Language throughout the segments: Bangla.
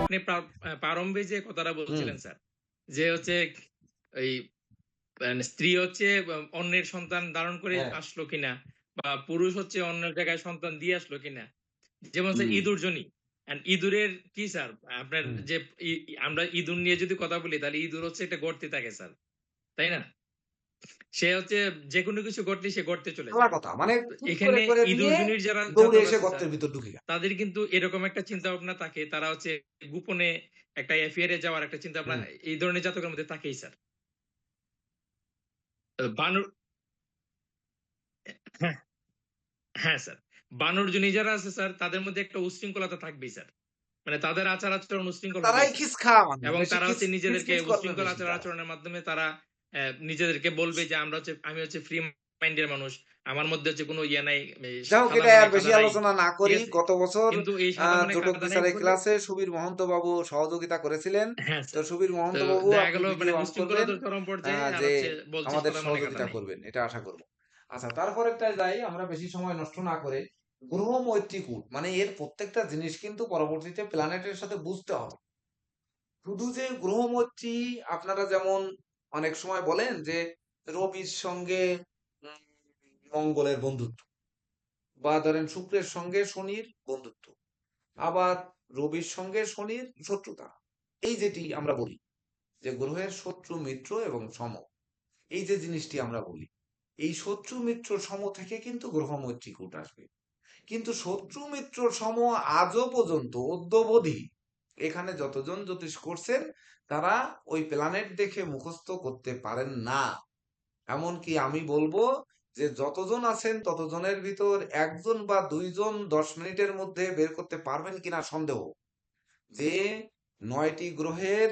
আপনি প্রারম্ভে যে কথাটা হুম বলছিলেন স্যার, যে হচ্ছে ওই স্ত্রী হচ্ছে অন্যের সন্তান ধারণ করে হ্যাঁ আসলো কিনা, বা পুরুষ হচ্ছে অন্য জায়গায় সন্তান দিয়ে আসলো কিনা। যেমন স্যার হুম ইঁদুর জনি, ইঁদুরের কি স্যার, আপনার হুম যে আমরা ইঁদুর নিয়ে যদি কথা বলি, তাহলে ইঁদুর হচ্ছে একটা গর্তে থাকে স্যার, তাই না? সে হচ্ছে যেকোনো কিছু ঘটলে সে গর্তে চলে ভালো যায়। কথা মানে তো হুট করে এখানে করে ইঁদুর দিয়ে জনির যারা দৌড়ে জাতক এসে আছে স্যার, গর্তের ভিতর ঢুকে গেল। তাদের কিন্তু এরকম একটা চিন্তা ভাবনা থাকে, তারা হচ্ছে গোপনে একটা অ্যাফেয়ারে যাওয়ার একটা চিন্তা ভাবনা হুম এই ধরনের জাতকের মধ্যে থাকেই স্যার। বানর, হ্যাঁ, হ্যাঁ স্যার। বানরজনী যারা আছে স্যার, তাদের মধ্যে একটা উচ্ছৃঙ্খলতা থাকবেই স্যার। মানে তাদের আচার-আচরণ উচ্ছৃঙ্খল তারাই হবেই স্যার। খিস খাওয়া মানুষ, এবং বেশি তারা খিস হচ্ছে খিস নিজেদেরকে খিস করবে উচ্ছৃঙ্খল বেশি তারা। আচার-আচরণের মাধ্যমে তারা নিজেদেরকে বলবে যে আমি হচ্ছে ফ্রি মাইন্ডের মানুষ। আমার মধ্যে হচ্ছে কোনো ইয়ে নাই, যাই হোক সাদা এটা মনে আর বেশি কাদা নাই। আলোচনা না ঠিক করি। আছে? গত বছর কিন্তু এই সাদা মনে জোটক কাদা নাই বিচারে বলে, ক্লাসে সুবীর মহন্ত বাবু সহযোগিতা করেছিলেন। হ্যাঁ তো স্যার। সুবীর তো মহন্ত বাবু দেখা আপনি গেল ভিডিও অন করবেন উচ্ছৃঙ্খলতার চরম পর্যায়ে, আর যে হচ্ছে বলছে আমাদের সাদা মনে কাদা সহযোগিতা নাই। করবেন। এটা আশা করব। আচ্ছা তারপরেরটায় যাই আমরা বেশি সময় নষ্ট না করে। গ্রহ মৈত্রীকূট মানে এর প্রত্যেকটা জিনিস কিন্তু পরবর্তীতে প্ল্যানেটের সাথে বুঝতে হবে। শুধু যে গ্রহ মৈত্রী আপনারা যেমন অনেক সময় বলেন যে রবির সঙ্গে উম, মঙ্গলের বন্ধুত্ব বা ধরেন শুক্রের সঙ্গে শনির বন্ধুত্ব আবার রবির সঙ্গে শনির শত্রুতা এই যেটি আমরা বলি যে গ্রহের শত্রু মিত্র এবং সম এই যে জিনিসটি আমরা বলি এই শত্রু মিত্র সম থেকে কিন্তু গ্রহ মৈত্রীকূট আসবে কিন্তু শত্রু মিত্র সম আজও পর্যন্ত অদ্যবধি এখানে যতজন জ্যোতিষ করছেন তারা ওই প্ল্যানেট দেখে মুখস্থ করতে পারেন না এমনকি আমি বলবো যে যতজন আছেন ততজনের ভিতর একজন বা দুইজন 10 মিনিটের মধ্যে বের করতে পারবেন কিনা সন্দেহ যে 9টি গ্রহের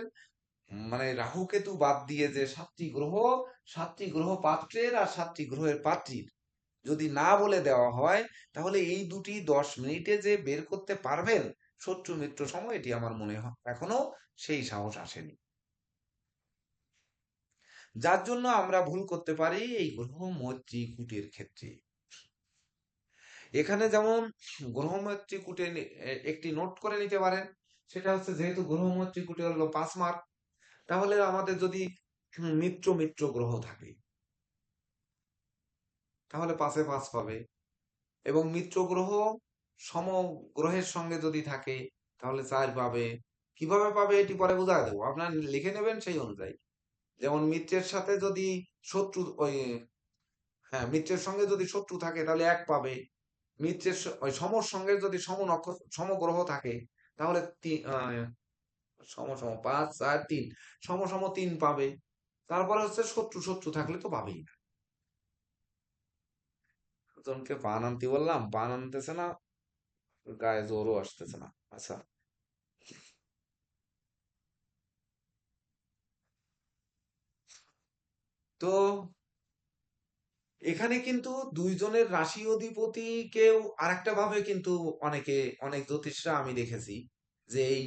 মানে রাহু কেতু বাদ দিয়ে যে 7টি গ্রহ 7টি গ্রহ পাত্রের আর 7টি গ্রহের পাত্রীর যদি না বলে দেওয়া হয় তাহলে এই দুটি 10 মিনিটে যে বের করতে পারবেন শত্রু মিত্র সময় এটি আমার মনে হয় এখনো সেই সাহস আসেনি যার জন্য আমরা ভুল করতে পারি এই গ্রহ মৈত্রী কূটের ক্ষেত্রে এখানে যেমন গ্রহ মৈত্রী কূটে একটি নোট করে নিতে পারেন সেটা হচ্ছে যেহেতু গ্রহ মৈত্রী কূটে হলো 5 মার্ক তাহলে আমাদের যদি মিত্র মিত্র গ্রহ থাকে তাহলে 5-এ 5 পাবে এবং মিত্র গ্রহ সম গ্রহের সঙ্গে যদি থাকে তাহলে 4 পাবে কিভাবে পাবে এটি পরে বুঝাই দেবো আপনার লিখে নেবেন সেই অনুযায়ী যেমন মিত্রের সাথে যদি শত্রু ওই হ্যাঁ মিত্রের সঙ্গে যদি শত্রু থাকে তাহলে 1 পাবে মিত্রের ওই সমর সঙ্গে যদি সমগ্রহ থাকে তাহলে সম সম 5 4 3 সম সম 3 পাবে তারপরে হচ্ছে শত্রু শত্রু থাকলে তো পাবেই না জনকে পান আনতে বললাম পান আনতেছে না গায়ে জোরও আসতেছে না আচ্ছা তো এখানে কিন্তু দুইজনের রাশি অধিপতিকেও আরেকটা ভাবে কিন্তু অনেকে অনেক জ্যোতিষরা আমি দেখেছি যে এই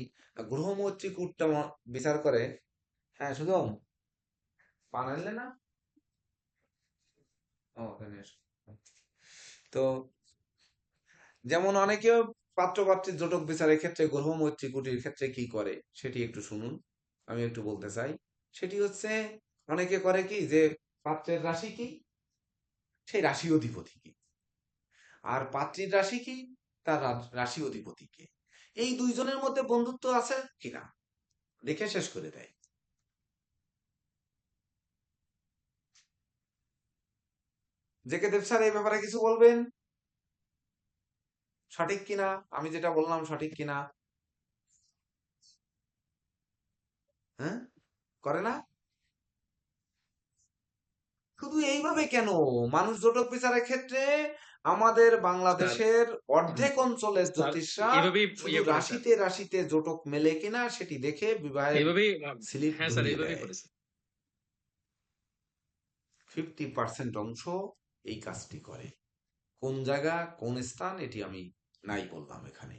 গ্রহ মৈত্রী কূটটা বিচার করে হ্যাঁ শুধু পান আনলে না ও এখানে এসো। তো যেমন অনেকে পাত্র পাত্রীর জটক বিচারের ক্ষেত্রে গ্রহ মৈত্রী কুটির ক্ষেত্রে কি করে সেটি একটু শুনুন আমি একটু বলতে চাই সেটি হচ্ছে অনেকে করে কি যে পাত্রের রাশি কি সেই রাশি অধিপতি কি আর পাত্রীর রাশি কি তার রাশি অধিপতি কে এই দুইজনের মধ্যে বন্ধুত্ব আছে কিনা দেখে শেষ করে দেয় জেকে দেব স্যার এই ব্যাপারে কিছু বলবেন সঠিক কিনা আমি যেটা বললাম সঠিক কিনা হ্যাঁ করে না শুধু এইভাবে কেন মানুষ জটক বিচারের ক্ষেত্রে আমাদের স্যার, বাংলাদেশের হুম, অর্ধেক অঞ্চলের স্যার জ্যোতিষরা এভাবেই শুধু ইয়ে করে স্যার। রাশিতে রাশিতে জটক মেলে কিনা সেটি দেখে বিবাহের এভাবেই স্লিপ হ্যাঁ স্যার, ধরিয়ে এভাবেই দেয় করে স্যার। 50% অংশ এই কাজটি করে কোন জায়গা কোন স্থান এটি আমি নাই বললাম এখানে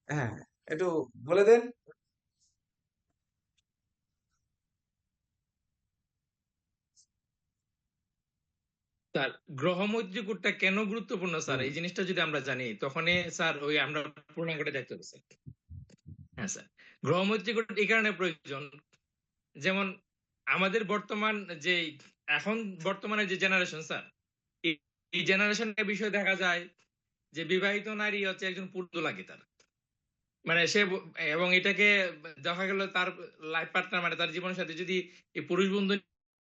হ্যাঁ একটু বলে দেন স্যার গ্রহ মৈত্রীকূটটা কেন গুরুত্বপূর্ণ স্যার হুম এই জিনিসটা যদি আমরা জানি তখনই স্যার ওই আমরা পূর্ণাঙ্গটা দেখতে হবে স্যার। হ্যাঁ স্যার, গ্রহ মৈত্রীকূট এই কারণে প্রয়োজন, যেমন আমাদের বর্তমান যে এখন বর্তমানে যে জেনারেশন স্যার, এই এই জেনারেশনের বিষয়ে দেখা যায় যে বিবাহিত নারী হচ্ছে একজন পুরুষ লাগে তার, মানে সে এবং এটাকে দেখা গেল তার লাইফ পার্টনার মানে তার জীবনের সাথে যদি এই পুরুষ বন্ধু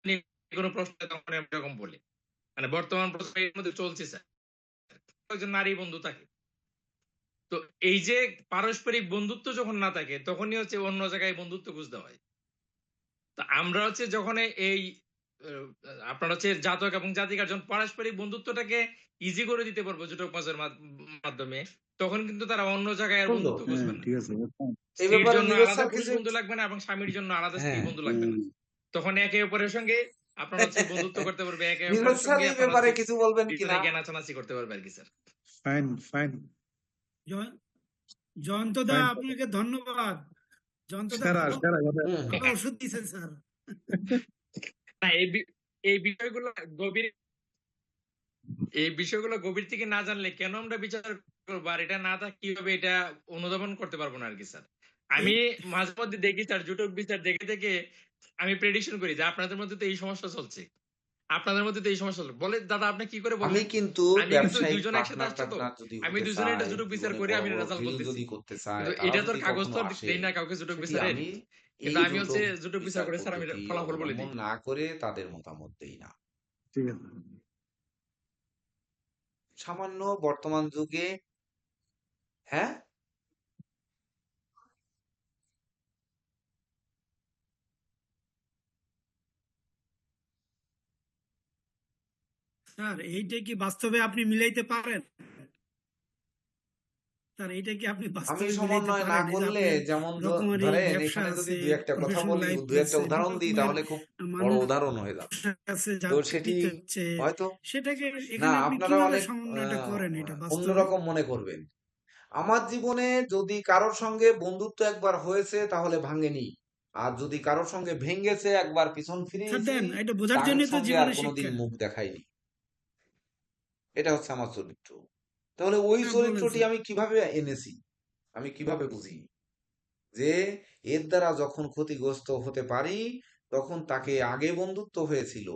নিয়ে কোনো প্রশ্ন হয়, তখন আমি এরকম বলি, মানে বর্তমান প্রশ্নের মধ্যে চলছে স্যার, একজন নারী বন্ধু থাকে। তো এই যে পারস্পরিক বন্ধুত্ব যখন না থাকে তখনই হচ্ছে অন্য জায়গায় বন্ধুত্ব খুঁজতে হয়। তো আমরা হচ্ছে যখন এই আহ, আপনার হচ্ছে জাতক এবং জাতিকার যখন পারস্পরিক বন্ধুত্বটাকে ইজি করে দিতে পারবো জোটক মাছের মাধ্যমে, তখন কিন্তু তারা অন্য জায়গায় আর বন্ধু বন্ধুত্ব হ্যাঁ খুঁজবে না। ঠিক আছে এই স্ত্রীর ব্যাপারে জন্য নীরজ আলাদা স্যার পুরুষ কিছু বন্ধু লাগবে না এবং স্বামীর জন্য আলাদা স্ত্রী হ্যাঁ বন্ধু লাগবে না। তখন একে অপরের সঙ্গে আপনার হচ্ছে বন্ধুত্ব করতে পারবে, একে নীরজ অপরের স্যার সঙ্গে এই আপনার ব্যাপারে হচ্ছে কিছু বলবেন পিছনে কিনা? জ্ঞান নাচানাচি করতে পারবে আর কি স্যার। ফাইন ফাইন জয়ন্তদা ফাইন আপনাকে ধন্যবাদ। জয়ন্তদা সেরা ভালো সেরা কথা হুম ভালো ওষুধ দিয়েছেন স্যার। না এই বিষয়গুলো গভীর, এই বিষয়গুলো গভীর থেকে না জানলে কেন আমরা বিচার করবো আর এটা না থাক কিভাবে এটা অনুধাবন করতে পারবো না আর কি স্যার। এই আমি মাঝে মধ্যে দেখি স্যার জুটক বিচার দেখে দেখে আমি প্রেডিকশন করি যে আপনাদের মধ্যে তো এই সমস্যা চলছে, আপনাদের মধ্যে তো এই সমস্যা চলছে, বলে দাদা আপনি কি করে আমি বললেন? কিন্তু আমি কিন্তু ব্যবসায়িক দুইজন একসাথে পার্টনার আসছে তো, টার্টনার যদি আমি হতে দুজনে এটা চায়, জুটক বিচার জীবনে করে বড় আমি বড় রেজাল্ট ডিল বলতেছি, যদি করতে চায়, কিন্তু তারা এটা তো আর যদি কাগজ কখনো তো আসে, দেই না কাউকে জুটক সেটি বিচারের, আমি কিন্তু এই আমি হচ্ছে জুটক বিচার বিচার করে স্যার আমি পদ্ধতি ফলাফল বলে অবলম্বন দিই। না করে তাদের মতামত দেই না। ঠিক আছে সামান্য বর্তমান যুগে হ্যাঁ স্যার এইটা কি বাস্তবে আপনি মিলাইতে পারেন? স্যার এইটা কি আপনি আমি বাস্তবে মিলাইতে সমন্বয় না পারেন? এই যে করলে আপনার যেমন রকমারি ধরেন ব্যবসা এখানে যদি আছে, দু একটা কথা প্রফেশনাল বলি, লাইফ দু একটা আছে, উদাহরণ দিই রকমের তাহলে খুব বড় মানুষ উদাহরণ হয়ে যাবে। কাছে তো যাচ্ছে সেটি হচ্ছে, হয়তো সেটাকে না, এখানে আপনি আপনারা কিভাবে অনেক সমন্বয়টা করেন এটা বাস্তবে? অন্যরকম মনে করবেন। আমার জীবনে যদি কারোর সঙ্গে বন্ধুত্ব একবার হয়েছে তাহলে ভাঙেনি, আর যদি কারোর সঙ্গে ভেঙেছে একবার পিছন স্যার ফিরিয়েছি, দেন এটা বোঝার তার জন্য তো সঙ্গে আর জীবনে কোনোদিন শিক্ষা। মুখ দেখাইনি। এটা হচ্ছে আমার চরিত্র। তাহলে ওই হ্যাঁ বলেন চরিত্রটি স্যার। আমি কিভাবে এনেছি, আমি কিভাবে বুঝি যে এর দ্বারা যখন ক্ষতিগ্রস্ত হতে পারি তখন তাকে আগে বন্ধুত্ব হয়েছিল,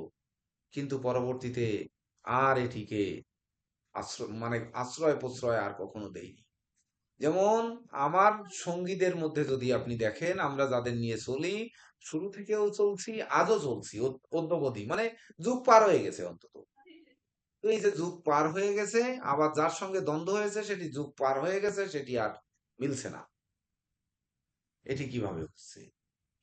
কিন্তু পরবর্তীতে আর এটিকে মানে আশ্রয় প্রশ্রয় আর কখনো দেইনি। যেমন আমার সঙ্গীদের মধ্যে যদি আপনি দেখেন, আমরা যাদের নিয়ে চলি, শুরু থেকেও চলছি, আজও চলছি, অদ্যাবধি, মানে যুগ পার হয়ে গেছে অন্তত। তো এই যে যুগ পার হয়ে গেছে, আবার যার সঙ্গে দ্বন্দ্ব হয়েছে সেটি যুগ পার হয়ে গেছে, সেটি আর মিলছে না। এটি কিভাবে হচ্ছে?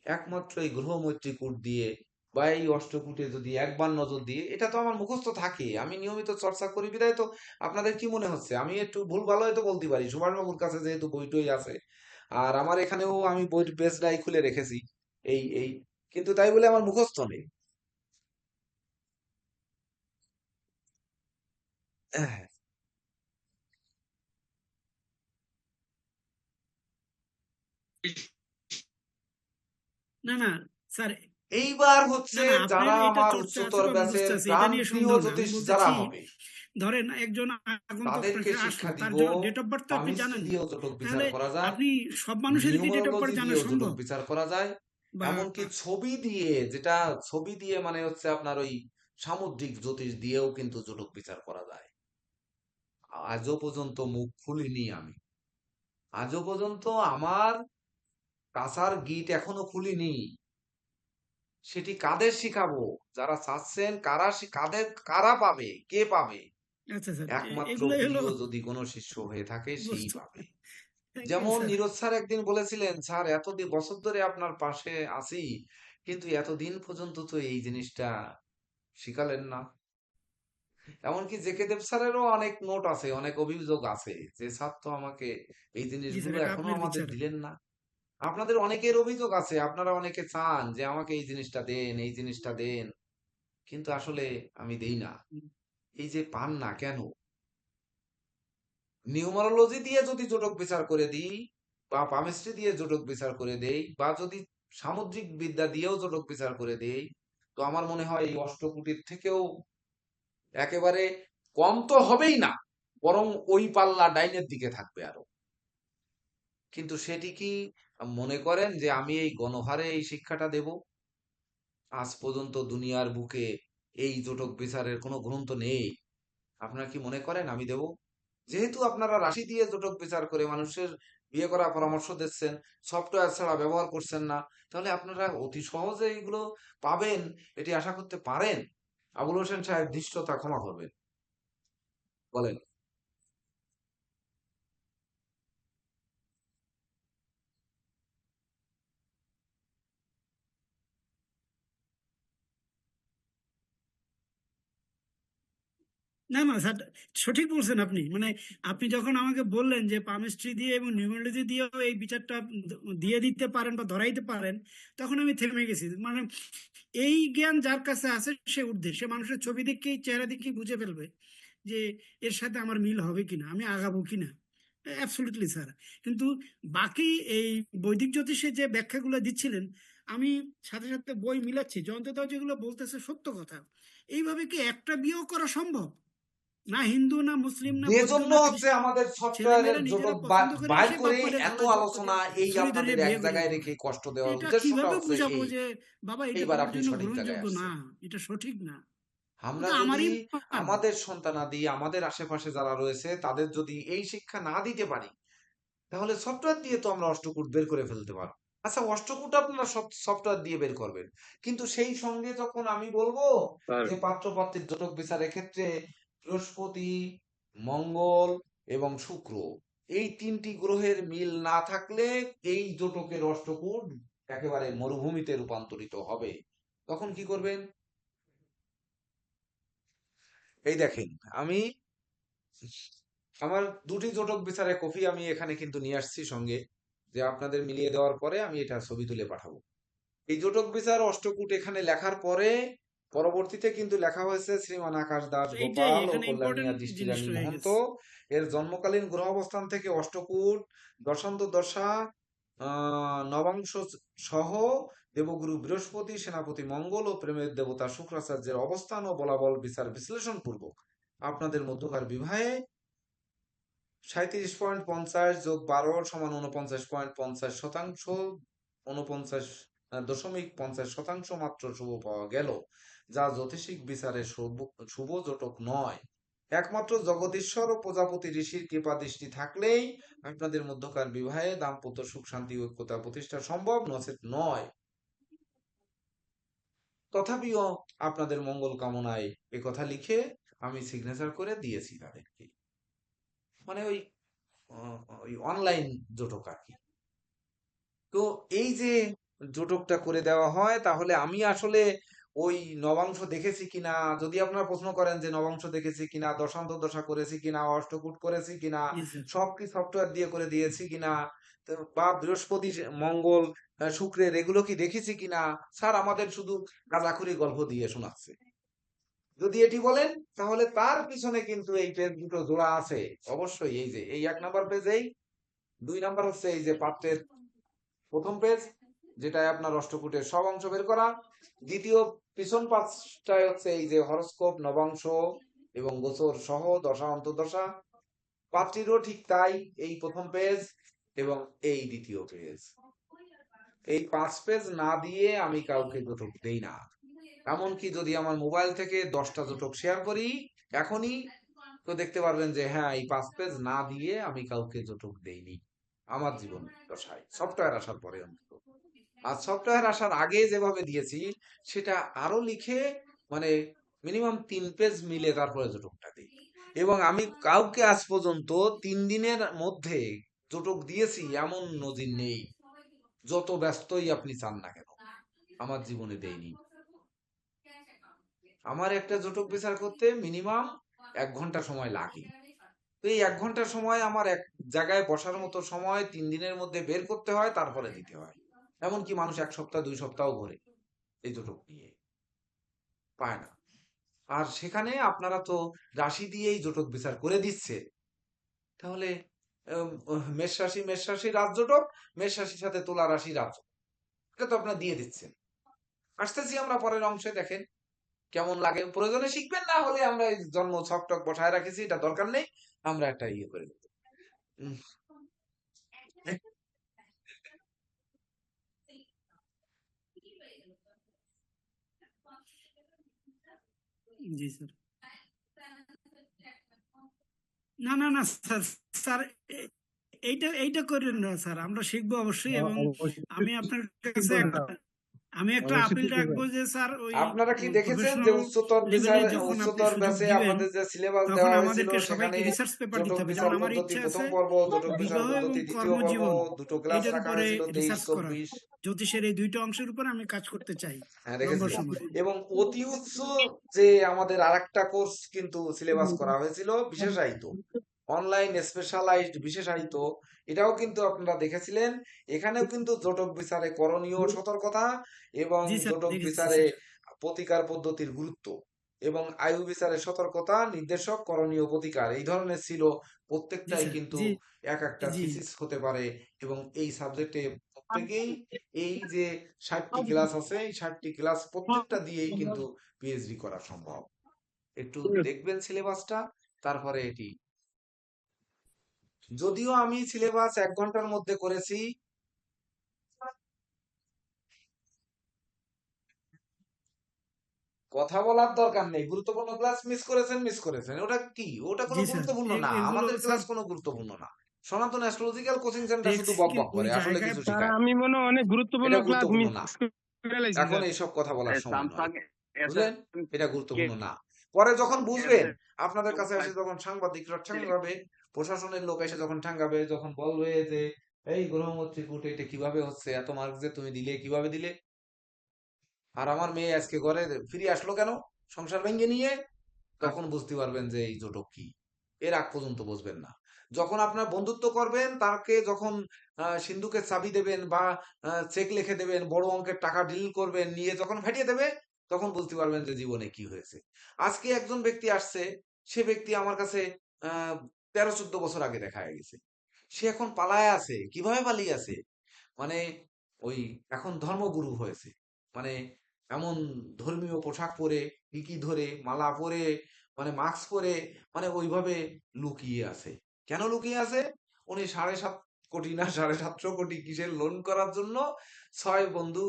একমাত্র এই গ্রহ মৈত্রীকূট দিয়ে বা এই অষ্টকূটে যদি একবার নজর দিয়ে, এটা তো আমার মুখস্থ থাকে, আমি নিয়মিত চর্চা করি বিধায় তো। আপনাদের কি মনে হচ্ছে আমি একটু ভুল ভালো হয়তো বলতে পারি, সুভাষ বাবুর কাছে যেহেতু বইটই আছে, আর আমার এখানেও আমি বই পেজটাই খুলে রেখেছি, এই এই কিন্তু তাই বলে আমার মুখস্থ নেই। হ্যাঁ, না না স্যার, এইবার না হচ্ছে না আপনার যারা এটা আমার চর্চা আছে উচ্চতর তো আমি ব্যাচের বুঝতে আছি, এটা নিয়ে প্রাণপ্রিয় সন্দেহ না। আমি জ্যোতিষ যারা বলতেছি হবে, ধরেন একজন আগন্তুক তাদেরকে এখানে শিক্ষা আসলো, তার দিব। ডেট অফ বার্থ তো আপনি পামিস্ট্রি জানেন না, দিয়েও জটক বিচার তাহলে করা যায়, আপনি সব মানুষেরই কি ডেট অফ বার্থ নিউমারোলজি জানা দিয়েও জটক সম্ভব? বিচার করা যায়। বা এমনকি ছবি দিয়ে, যেটা ছবি দিয়ে মানে হচ্ছে আপনার ওই সামুদ্রিক জ্যোতিষ দিয়েও কিন্তু জটক বিচার করা যায়। আজও পর্যন্ত মুখ খুলিনি আমি, আজও পর্যন্ত আমার কাঁসার গিট এখনো খুলিনি। সেটি কাদের শিখাবো? যারা চাচ্ছেন, কারা পাবে, কে পাবে? আচ্ছা স্যার, একমাত্র এগুলোই হলো প্রিয় যদি কোনো শিষ্য হয়ে থাকে সেই বুঝতে। পাবে। থ্যাংক ইউ যেমন স্যার। নীরজ স্যার একদিন বলেছিলেন, স্যার এতদিন বছর ধরে আপনার পাশে আছি, কিন্তু এতদিন পর্যন্ত তো এই জিনিসটা শিখালেন না। এমনকি জেকে দেব স্যারেরও অনেক নোট আছে, অনেক অভিযোগ আছে যে স্যার তো আমাকে এই জি স্যার, জিনিসগুলো এটা এখনো আপনার আমাদের বিচার। দিলেন না। আপনাদের অনেকের অভিযোগ আছে, আপনারা অনেকে চান যে আমাকে এই জিনিসটা দেন, এই জিনিসটা দেন, কিন্তু আসলে আমি দেই না। এই যে পান না কেন? নিউমারোলজি দিয়ে যদি জোটক বিচার করে দিই, বা পামিস্ট্রি দিয়ে জোটক বিচার করে দেই, বা যদি সামুদ্রিক বিদ্যা দিয়েও জোটক বিচার করে দেই, তো আমার মনে হয় এই অষ্টকূটির থেকেও একেবারে কম তো হবেই না, বরং ওই পাল্লা ডাইনের দিকে থাকবে আরো। কিন্তু সেটি কি মনে করেন যে আমি এই গণহারে এই শিক্ষাটা দেব? আজ পর্যন্ত দুনিয়ার বুকে এই জটক বিচারের কোনো গ্রন্থ নেই। আপনারা কি মনে করেন আমি দেব? যেহেতু আপনারা রাশি দিয়ে জটক বিচার করে মানুষের বিয়ে করার পরামর্শ দিচ্ছেন, সফটওয়্যার ছাড়া ব্যবহার করছেন না, তাহলে আপনারা অতি সহজে এগুলো পাবেন এটি আশা করতে পারেন? আবুল হোসেন সাহেব ধৃষ্টতা ক্ষমা করবেন, বলেন। না না স্যার, সঠিক বলছেন আপনি। মানে আপনি যখন আমাকে বললেন যে পামিস্ট্রি দিয়ে এবং নিউমেরোলজি দিয়েও এই বিচারটা দিয়ে দিতে পারেন বা ধরাইতে পারেন, তখন আমি থেমে গেছি। মানে এই জ্ঞান যার কাছে আছে সে ঊর্ধ্বে, সে মানুষের ছবি দেখেই চেহারা দেখেই বুঝে ফেলবে যে এর সাথে আমার মিল হবে কিনা, আমি আগাবো কিনা। Absolutely sir. কিন্তু বাকি এই বৈদিক জ্যোতিষে যে ব্যাখ্যাগুলো দিচ্ছিলেন, আমি সাথে সাথে বই মিলাচ্ছি যে অন্তত যেগুলো বলতেছে সত্য কথা। এইভাবে কি একটা বিয়েও করা সম্ভব? না হিন্দু, না মুসলিম, না যে বৌদ্ধ, জন্য না হচ্ছে খ্রিস্টান, আমাদের ছেলেমেয়েরা সফটওয়্যারের নিজেরা জটক পছন্দ করে বাইর সে করে বাপ মায়ের এত গলায় জোর করে আলোচনা এই ছুরি আপনাদের ধরিয়ে এক বিয়ে করিয়ে জায়গায় রেখে ফেলবে। কষ্ট দেওয়ার এটা উদ্দেশ্যটা কিভাবে হচ্ছে বুঝাবো এই। যে বাবা এটা এইবার তোমার আপনি জন্য সঠিক জায়গায় গ্রহণযোগ্য আসছেন। না, এটা সঠিক না? ও আমরা তো যদি আমারই পাপ। আমাদের সন্তানাদি আমাদের আশেপাশে যারা রয়েছে তাদের যদি এই শিক্ষা না দিতে পারি, তাহলে সফটওয়্যার দিয়ে তো আমরা অষ্টকূট বের করে ফেলতে পারবো। আচ্ছা, অষ্টকূট আপনারা সফটওয়্যার দিয়ে বের করবেন, কিন্তু সেই সঙ্গে যখন আমি বলবো স্যার যে পাত্র পাত্রীর জটক বিচারের ক্ষেত্রে বৃহস্পতি, মঙ্গল এবং শুক্র, এই তিনটি গ্রহের মিল না থাকলে এই জটকের অষ্টকূট একেবারে মরুভূমিতে রূপান্তরিত হবে, তখন কি করবেন? এই দেখেন, আমি আমার দুটি জটক বিচারের কপি আমি এখানে কিন্তু নিয়ে আসছি সঙ্গে, যে আপনাদের মিলিয়ে দেওয়ার পরে আমি এটা ছবি তুলে পাঠাবো। এই জটক বিচার অষ্টকূট এখানে লেখার পরে পরবর্তীতে কিন্তু লেখা হয়েছে শ্রীমান আকাশ দাস এইটাই গোপাল ও এখানে কল্যাণিয়া ইম্পর্টেন্ট দৃষ্টি জিনিস রানী রয়ে মহন্ত। গেছে। এর জন্মকালীন গ্রহ অবস্থান থেকে অষ্টকূট, দশান্ত দশা, নবাংশ সহ দেবগুরু বৃহস্পতি, সেনাপতি মঙ্গল ও প্রেমের দেবতা শুক্রাচার্যের অবস্থান ও বলাবল বিচার বিশ্লেষণ পূর্বক আপনাদের মধ্যকার বিবাহে 37.50 + 12 = 49.50%, 49.50% মাত্র শুভ পাওয়া গেল, যা জ্যোতিষিক বিচারে শুভ জটক নয়। একমাত্র জগদীশ্বর ও প্রজাপতি ঋষির কৃপা দৃষ্টি থাকলেই আপনাদের মধ্যকার বিবাহে দাম্পত্য সুখ শান্তি ঐক্যতা প্রতিষ্ঠা সম্ভব, নচেত নয়। তথাপিও আপনাদের মঙ্গল কামনায় এ কথা লিখে আমি সিগনেচার করে দিয়েছি তাদেরকে। মানে ওই অনলাইন জটক আর কি। তো এই যে জটকটা করে দেওয়া হয়, তাহলে আমি আসলে ওই নবাংশ দেখেছি কিনা, যদি আপনারা প্রশ্ন করেন যে নবাংশ দেখেছি কিনা, দশান্ত দশা করেছি কিনা, অষ্টকূট করেছি কিনা, Yes, sir. সব কি সফটওয়্যার দিয়ে করে দিয়েছি কিনা, বা বৃহস্পতি মঙ্গল শুক্রের এগুলো কি দেখেছি কিনা, স্যার আমাদের শুধু গাঁজাখুরি গল্প দিয়ে শোনাচ্ছে। যদি এটি বলেন, তাহলে তার পিছনে কিন্তু এই পেজ দুটো জোড়া আছে অবশ্যই। এই যে এই 1 নাম্বার পেজ, এই 2 নাম্বার হচ্ছে এই যে পাত্রের প্রথম পেজ, যেটায় আপনার অষ্টকূটের সব অংশ বের করা। দ্বিতীয় পিছন পাঁচটায় হচ্ছে এই যে হরস্কোপ, নবাংশ এবং গোচর সহ দশা অন্তর্দশা। পাত্রীরও ঠিক তাই, এই প্রথম পেজ এবং এই দ্বিতীয় পেজ। এই 5 পেজ না দিয়ে আমি কাউকে জটক দেই না। এমনকি যদি আমার মোবাইল থেকে 10টা জটক শেয়ার করি এখনই, তো দেখতে পারবেন যে হ্যাঁ, এই 5 পেজ না দিয়ে আমি কাউকে জটক দেইনি আমার জীবন দশায়, সফটওয়্যার আসার পরে অন্তত। আর সফটওয়্যার আসার আগে যেভাবে দিয়েছি সেটা আরো লিখে, মানে মিনিমাম 3 পেজ মিলে তারপরে জটকটা দিই। এবং আমি কাউকে আজ পর্যন্ত 3 দিনের মধ্যে জটক দিয়েছি এমন নজির নেই, যত ব্যস্তই আপনি চান না কেন, আমার জীবনে দেইনি। আমার একটা জটক বিচার করতে মিনিমাম 1 ঘন্টা সময় লাগে। তো এই 1 ঘন্টা সময় আমার এক জায়গায় বসার মতো সময় 3 দিনের মধ্যে বের করতে হয়, তারপরে দিতে হয়। এমনকি মানুষ 1 সপ্তাহ 2 সপ্তাহ ঘোরে এই জটক নিয়ে, পায় না। আর সেখানে আপনারা তো রাশি দিয়েই জটক বিচার করে দিচ্ছে, তাহলে মেষ রাশি রাজজটক, মেষ রাশির সাথে তুলা রাশি রাজজটক, এটা তো আপনারা দিয়ে দিচ্ছেন। আসতেছি আমরা পরের অংশে, দেখেন কেমন লাগে প্রয়োজনে শিখবেন, না হলে আমরা এই জন্ম ছক টক বসায় রাখেছি, এটা দরকার নেই, আমরা একটা ইয়ে করে দেবো। উম, জি স্যার। না না না স্যার, স্যার এইটা করেন না স্যার, আমরা শিখবো অবশ্যই। এবং আমি আপনার কাছে আমি একটা অবশ্যই আপিল শিখতে রাখবো হবে। যে স্যার ওই আপনারা কি দেখেছেন যে প্রফেশনাল লেভেলে যখন আপনি উচ্চতর সুযোগ ব্যাচে দিবেন আপনাদের যে সিলেবাস তখন দেওয়া হয়েছিল আমাদেরকে সেখানে সবাইকে রিসার্চ পেপার দিতে জটক হবে। বিচার যেমন আমার পদ্ধতি ইচ্ছা প্রথম আছে পর্ব, জটক বিচার বিবাহ এবং পদ্ধতি দ্বিতীয় পর্ব, কর্মজীবন দুটো ক্লাস এইটার রাখা উপরে হয়েছিল, রিসার্চ করার, 23-24। জ্যোতিষের এই দুইটা অংশের উপরে আমি কাজ করতে চাই হ্যাঁ, লম্বা দেখেছিলেন। সময়। এবং অতি উচ্চ যে আমাদের আরেকটা কোর্স কিন্তু সিলেবাস করা হয়েছিল, বিশেষায়িত অনলাইন স্পেশালাইজড বিশেষায়িত, এটাও কিন্তু আপনারা দেখেছিলেন। এখানেও কিন্তু জটক বিচারে করণীয় সতর্কতা এবং জি স্যার, জটক দেখেছি বিচারে স্যার। প্রতিকার পদ্ধতির গুরুত্ব এবং আয়ু বিচারে সতর্কতা, নির্দেশক, করণীয়, প্রতিকার, এই ধরনের ছিল। জি প্রত্যেকটাই স্যার। কিন্তু জি এক একটা জি থিসিস হতে পারে এবং এই সাবজেক্টে প্রত্যেকেই এই যে 60টি ক্লাস আছে, এই 60টি ক্লাস প্রত্যেকটা দিয়েই কিন্তু পিএইচডি করা সম্ভব। একটু দেখবেন সিলেবাসটা, তারপরে এটি, যদিও আমি সিলেবাস 1 ঘন্টার মধ্যে করেছি। কথা বলার দরকার নেই, গুরুত্বপূর্ণ ক্লাস মিস করেছেন, মিস করেছেন, ওটা কি, ওটা কোনো জি স্যার, গুরুত্বপূর্ণ না, এগুলো আমাদের স্যার ক্লাস কোনো গুরুত্বপূর্ণ না। সনাতন অ্যাস্ট্রোলজিক্যাল কোচিং সেন্টার শুধু ডেস্ক বক কি বক ওই করে, আসলে জায়গায় কিছু স্যার শেখায় না। আমি মনে হয় অনেক গুরুত্বপূর্ণ এটা ক্লাস গুরুত্বপূর্ণ মিস না, করে লাইছি এখন স্যার। এইসব কথা বলার সময় নয়, স্যার বুঝলেন? এটা গুরুত্বপূর্ণ না। পরে যখন বুঝবেন, স্যার আপনাদের কাছে এসে যখন সাংবাদিকরা ঠাঙ্গাবে, প্রশাসনের লোক এসে যখন ঠাঙ্গাবে, যখন বলবে যে এই গ্রহমত ত্রিকূট এটা কিভাবে হচ্ছে, এত মার্ক যে তুমি দিলে, কিভাবে দিলে, আর আমার মেয়ে আজকে ঘরে ফিরে আসলো কেন সংসার ভেঙে নিয়ে, তখন বুঝতে পারবেন যে এই জটক কি। এর আগ পর্যন্ত বুঝবেন না। যখন আপনার বন্ধুত্ব করবেন, তাকে যখন সিন্ধুকের চাবি দেবেন বা চেক লিখে দেবেন, বড় অঙ্কের টাকা ডিল করবেন, নিয়ে যখন ফাটিয়ে দেবে, তখন বুঝতে পারবেন যে জীবনে কি হয়েছে। আজকে একজন ব্যক্তি আসছে, সে ব্যক্তি আমার কাছে 13-14 বছর আগে দেখা হয়ে গেছে, সে এখন পালায় আছে। কিভাবে পালিয়ে আছে, মানে ওই এখন ধর্মগুরু হয়েছে, মানে এমন ধর্মীয় পোশাক পরে, টিকি ধরে, মালা পরে, মানে মাস্ক পরে, মানে ওইভাবে লুকিয়ে আছে। কেন লুকিয়ে আছে? উনি 7.5 কোটি না 7.5 কোটি কিসের লোন করার জন্য 6 বন্ধু